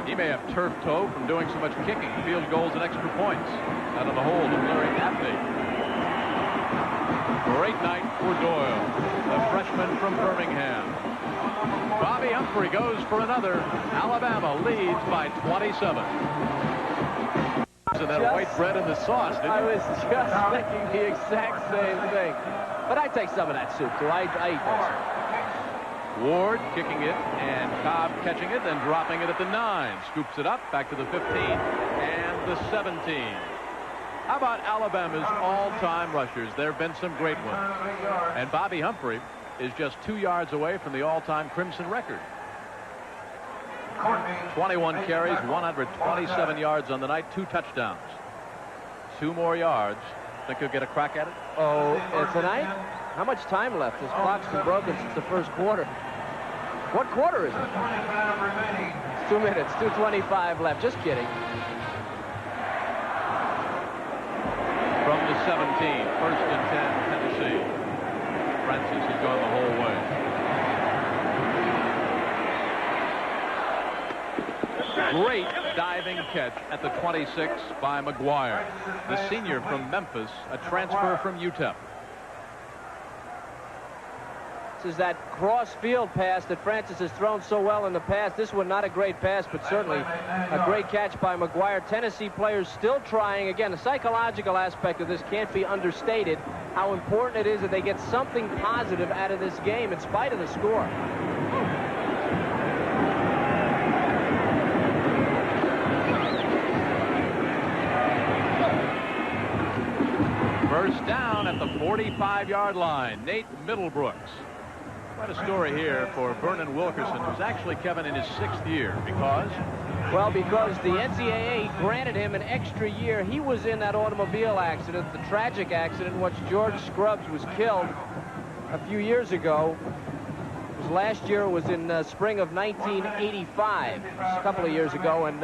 Speaker 10: He may have turf toe from doing so much kicking. Field goals and extra points. Out of the hold of Larry Abney. Great night for Doyle, the freshman from Birmingham. Bobby Humphrey goes for another. Alabama leads by 27. And that white bread and the sauce, didn't you?
Speaker 9: I was just thinking the exact same thing. But I take some of that soup, too. I eat that soup.
Speaker 10: Ward kicking it, and Cobb catching it, then dropping it at the 9. Scoops it up, back to the 15, and the 17. How about Alabama's all-time rushers? There have been some great ones. And Bobby Humphrey is just 2 yards away from the all-time Crimson record. 21 carries, 127 yards on the night, 2 touchdowns. 2 more yards. Think he'll get a crack at it?
Speaker 9: Oh, tonight? How much time left? This clock's been broken since the first quarter. What quarter is it? It's 2 minutes, 2:25 left. Just kidding.
Speaker 10: From the 17, 1st and 10, Tennessee. Francis has gone the whole way. Great diving catch at the 26 by McGuire, the senior from Memphis, a transfer from UTEP.
Speaker 9: This is that cross-field pass that Francis has thrown so well in the past. This one not a great pass, but certainly a great catch by McGuire. Tennessee players still trying. Again, the psychological aspect of this can't be understated, how important it is that they get something positive out of this game in spite of the score.
Speaker 10: First down at the 45-yard line. Nate Middlebrooks. Quite a story here for Vernon Wilkerson, who's actually, Kevin, in his 6th year, because
Speaker 9: Well, because the NCAA granted him an extra year. He was in that automobile accident, the tragic accident in which George Scruggs was killed a few years ago. It was last year. It was in spring of 1985, a couple of years ago. And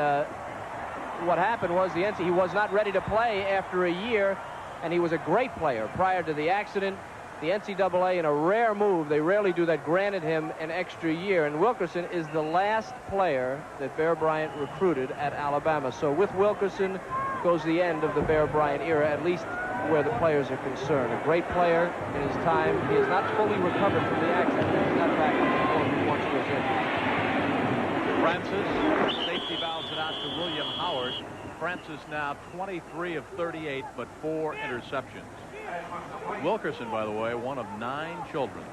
Speaker 9: what happened was he was not ready to play after a year, and he was a great player prior to the accident. The NCAA, in a rare move, they rarely do that, granted him an extra year. And Wilkerson is the last player that Bear Bryant recruited at Alabama. So with Wilkerson goes the end of the Bear Bryant era, at least where the players are concerned. A great player in his time. He has not fully recovered from the accident. He's not back on the floor he once was in.
Speaker 10: Francis, safety valves it out to William Howard. Francis now 23 of 38, but 4 interceptions. Wilkerson, by the way, one of 9 children.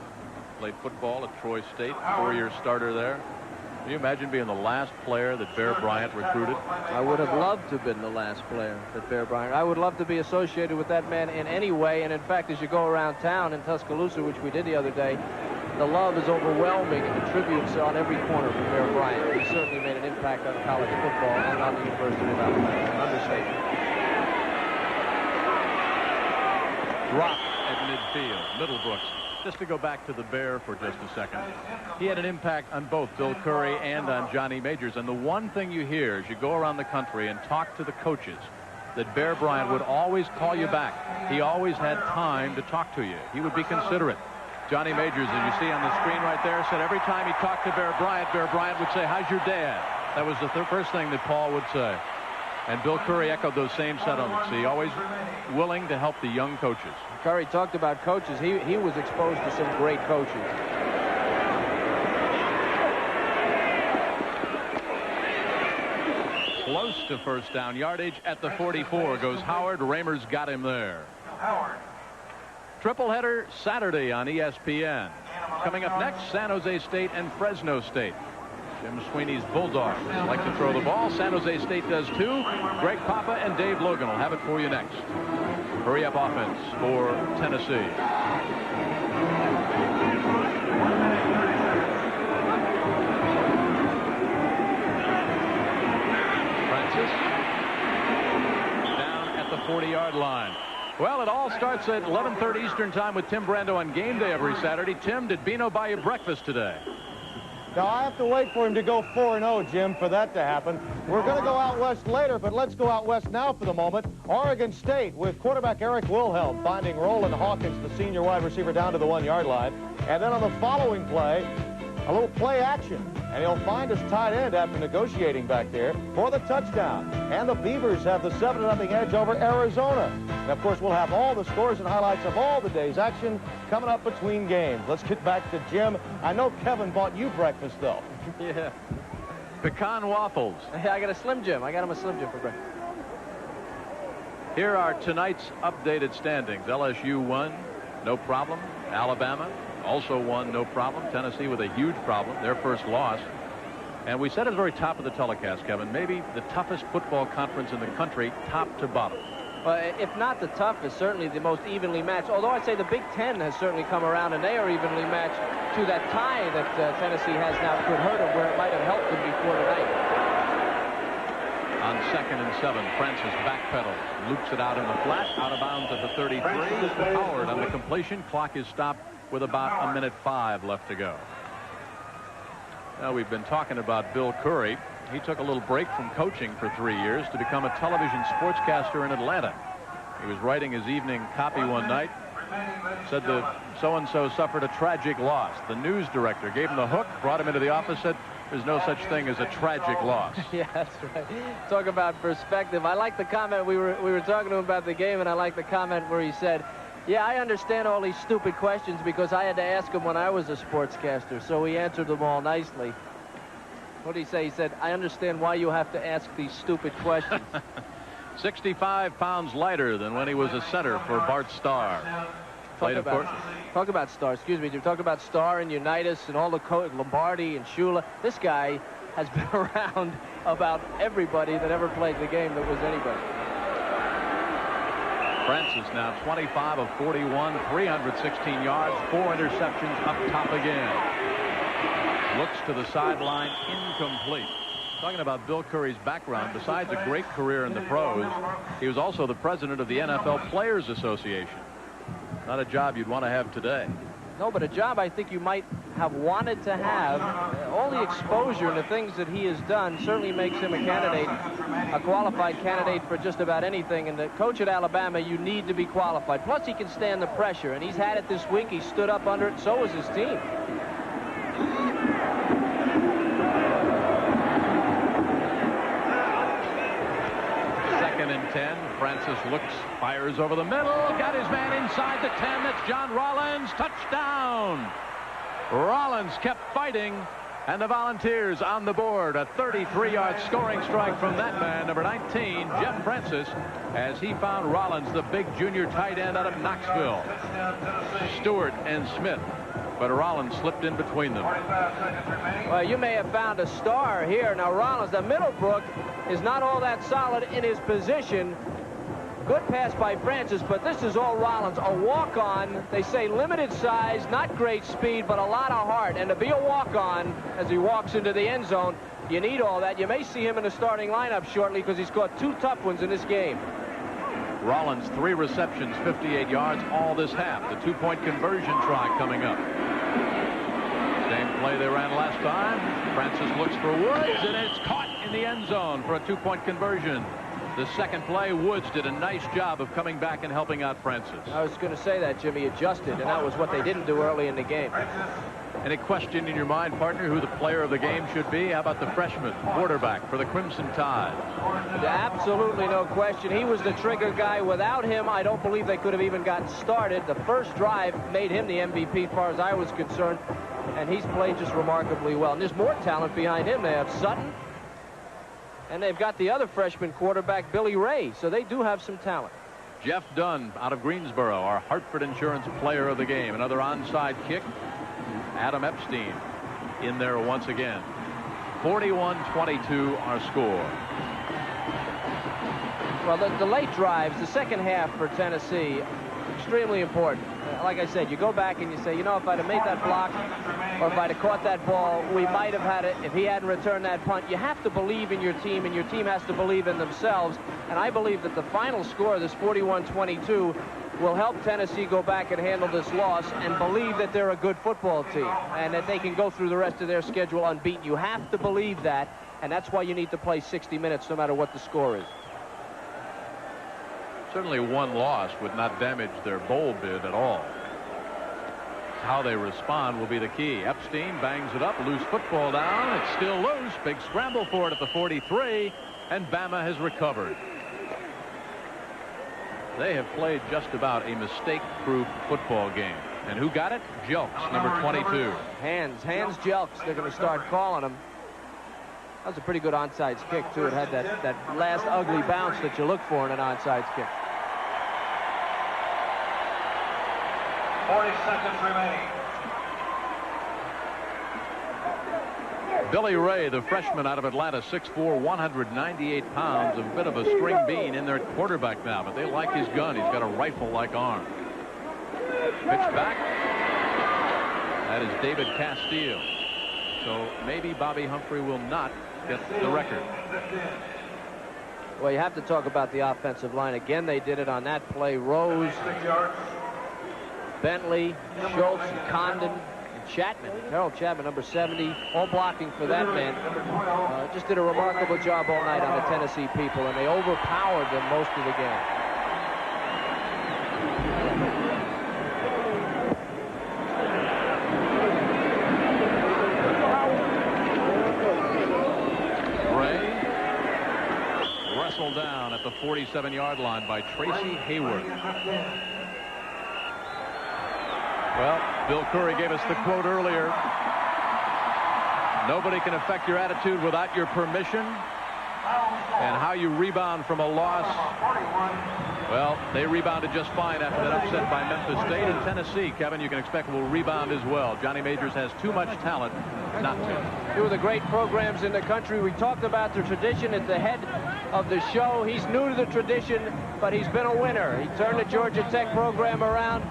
Speaker 10: Played football at Troy State, 4-year starter there. Can you imagine being the last player that Bear Bryant recruited?
Speaker 9: I would have loved to have been the last player that Bear Bryant. I would love to be associated with that man in any way. And in fact, as you go around town in Tuscaloosa, which we did the other day, the love is overwhelming, and the tributes on every corner for Bear Bryant. He certainly made an impact on college football and on the University of Alabama. Understatement.
Speaker 10: Drop at midfield. Middlebrooks. Just to go back to the Bear for just a second. He had an impact on both Bill Curry and on Johnny Majors. And the one thing you hear as you go around the country and talk to the coaches, that Bear Bryant would always call you back. He always had time to talk to you. He would be considerate. Johnny Majors, as you see on the screen right there, said every time he talked to Bear Bryant would say, "How's your dad?" That was the first thing that Paul would say. And Bill Curry echoed those same sentiments. He always willing to help the young coaches.
Speaker 9: Curry talked about coaches. He was exposed to some great coaches.
Speaker 10: Close to first down yardage at the 44 goes Howard. Ramers got him there. Triple header Saturday on ESPN. Coming up next, San Jose State and Fresno State. Jim Sweeney's Bulldogs like to throw the ball. San Jose State does too. Greg Papa and Dave Logan will have it for you next. Hurry up offense for Tennessee. Francis down at the 40-yard line. Well, it all starts at 11:30 Eastern time with Tim Brando on game day every Saturday. Tim, did Bino buy you breakfast today?
Speaker 2: Now, I have to wait for him to go 4-0, Jim, for that to happen. We're going to go out west later, but let's go out west now for the moment. Oregon State with quarterback Eric Wilhelm finding Roland Hawkins, the senior wide receiver, down to the 1-yard line. And then on the following play, a little play action. And he'll find his tight end after negotiating back there for the touchdown. And the Beavers have the 7-0 edge over Arizona. And, of course, we'll have all the scores and highlights of all the day's action coming up between games. Let's get back to Jim. I know Kevin bought you breakfast, though.
Speaker 9: Yeah.
Speaker 10: Pecan waffles.
Speaker 9: Hey, I got a Slim Jim. I got him a Slim Jim for breakfast.
Speaker 10: Here are tonight's updated standings. LSU won, no problem. Alabama also won, no problem. Tennessee with a huge problem, their first loss. And we said at the very top of the telecast, Kevin, maybe the toughest football conference in the country, top to bottom.
Speaker 9: Well, if not the toughest, certainly the most evenly matched. Although I'd say the Big Ten has certainly come around, and they are evenly matched to that tie that Tennessee has now could hurt them where it might have helped them before tonight.
Speaker 10: On 2nd and 7, Francis backpedals, loops it out in the flat, out of bounds at the 33. Howard on the completion. Clock is stopped with about 1:05 left to go. Now, we've been talking about Bill Curry. He took a little break from coaching for 3 years to become a television sportscaster in Atlanta. He was writing his evening copy one night, said that so-and-so suffered a tragic loss. The news director gave him the hook, brought him into the office, said there's no such thing as a tragic loss.
Speaker 9: Yeah, that's right. Talk about perspective. I like the comment. We were talking to him about the game, and I like the comment where he said, yeah, I understand all these stupid questions because I had to ask them when I was a sportscaster, so he answered them all nicely. What did he say? He said, I understand why you have to ask these stupid questions.
Speaker 10: 65 pounds lighter than when he was a center for Bart Starr.
Speaker 9: Talk about Starr. Excuse me. Talk about Starr and Unitas and all the Lombardi and Shula. This guy has been around about everybody that ever played the game that was anybody.
Speaker 10: Francis now 25 of 41, 316 yards, 4 interceptions, up top again. Looks to the sideline, incomplete. Talking about Bill Curry's background, besides a great career in the pros, he was also the president of the NFL Players Association. Not a job you'd want to have today.
Speaker 9: No, but a job I think you might have wanted to have. All the exposure and the things that he has done certainly makes him a candidate, a qualified candidate for just about anything. And the coach at Alabama, you need to be qualified. Plus, he can stand the pressure, and he's had it this week. He stood up under it. So has his team.
Speaker 10: Second and 10. Francis looks, fires over the middle, got his man inside the 10. That's John Rollins. Touchdown. Rollins kept fighting, and the Volunteers on the board. A 33-yard scoring strike from that man, number 19, Jeff Francis, as he found Rollins, the big junior tight end out of Knoxville. Stewart and Smith, but Rollins slipped in between them.
Speaker 9: Well, you may have found a star here. Now, Rollins, the Middlebrook is not all that solid in his position. Good pass by Francis, but this is all Rollins. A walk-on. They say limited size, not great speed, but a lot of heart. And to be a walk-on as he walks into the end zone, you need all that. You may see him in the starting lineup shortly because he's caught 2 tough ones in this game.
Speaker 10: Rollins, 3 receptions, 58 yards, all this half. The 2-point conversion try coming up. Same play they ran last time. Francis looks for Woods, and it's caught in the end zone for a 2-point conversion. The second play, Woods did a nice job of coming back and helping out Francis.
Speaker 9: I was going to say that, Jimmy adjusted, and that was what they didn't do early in the game.
Speaker 10: Any question in your mind, partner, who the player of the game should be? How about the freshman quarterback for the Crimson Tide?
Speaker 9: Absolutely no question. He was the trigger guy. Without him, I don't believe they could have even gotten started. The first drive made him the MVP as far as I was concerned, and he's played just remarkably well. And there's more talent behind him. They have Sutton, and they've got the other freshman quarterback, Billy Ray, so they do have some talent.
Speaker 10: Jeff Dunn out of Greensboro, our Hartford Insurance player of the game. Another onside kick. Adam Epstein in there once again. 41-22 our score.
Speaker 9: Well, the late drives, the second half for Tennessee, extremely important. Like I said, you go back and you say, you know, if I'd have made that block or if I'd have caught that ball, we might have had it if he hadn't returned that punt. You have to believe in your team, and your team has to believe in themselves. And I believe that the final score, this 41-22, will help Tennessee go back and handle this loss and believe that they're a good football team and that they can go through the rest of their schedule unbeaten. You have to believe that, and that's why you need to play 60 minutes no matter what the score is.
Speaker 10: Certainly one loss would not damage their bowl bid at all. How they respond will be the key. Epstein bangs it up, loose football down. It's still loose. Big scramble for it at the 43, and Bama has recovered. They have played just about a mistake-proof football game. And who got it? Jelks, number 22.
Speaker 9: Hands Jelks. They're going to start calling him. That was a pretty good onside kick, too. It had that last ugly bounce that you look for in an onside kick.
Speaker 16: 40 seconds remaining.
Speaker 10: Billy Ray, the freshman out of Atlanta, 6'4", 198 pounds, a bit of a string bean in their quarterback now, but they like his gun. He's got a rifle-like arm. Pitch back. That is David Castile. So maybe Bobby Humphrey will not get the record.
Speaker 9: Well, you have to talk about the offensive line. Again, they did it on that play. Rose, Bentley, Schultz, Condon, and Chapman. Harold Chapman, number 70, all blocking for that man. Just did a remarkable job all night on the Tennessee people, and they overpowered them most of the game.
Speaker 10: Wrestled down at the 47-yard line by Tracy Hayward. Well, Bill Curry gave us the quote earlier. Nobody can affect your attitude without your permission. And how you rebound from a loss. Well, they rebounded just fine after that upset by Memphis State. And Tennessee, Kevin, you can expect will rebound as well. Johnny Majors has too much talent not to.
Speaker 9: Two of the great programs in the country. We talked about the tradition at the head of the show. He's new to the tradition, but he's been a winner. He turned the Georgia Tech program around,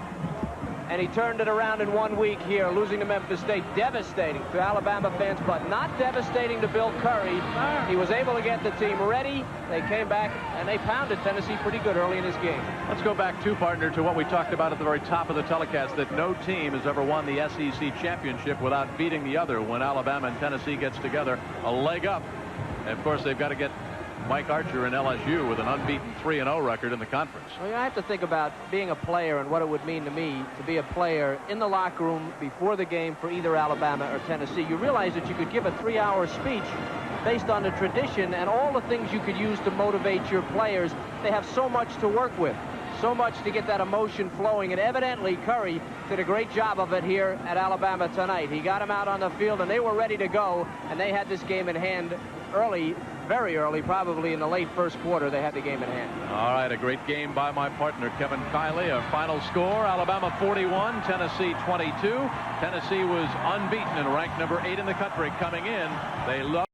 Speaker 9: and he turned it around in 1 week here, losing to Memphis State. Devastating to Alabama fans, but not devastating to Bill Curry. He was able to get the team ready. They came back, and they pounded Tennessee pretty good early in this game.
Speaker 10: Let's go back, too, partner, to what we talked about at the very top of the telecast, that no team has ever won the SEC championship without beating the other. When Alabama and Tennessee gets together, a leg up. And, of course, they've got to get Mike Archer and LSU with an unbeaten 3-0 record in the conference.
Speaker 9: Well, I have to think about being a player and what it would mean to me to be a player in the locker room before the game for either Alabama or Tennessee. You realize that you could give a 3-hour speech based on the tradition and all the things you could use to motivate your players. They have so much to work with, so much to get that emotion flowing, and evidently Curry did a great job of it here at Alabama tonight. He got them out on the field, and they were ready to go, and they had this game in hand early, very early, probably in the late first quarter. They had the game in hand.
Speaker 10: All right, a great game by my partner, Kevin Kiley. Our final score, Alabama 41, Tennessee 22. Tennessee was unbeaten and ranked number 8 in the country coming in. They love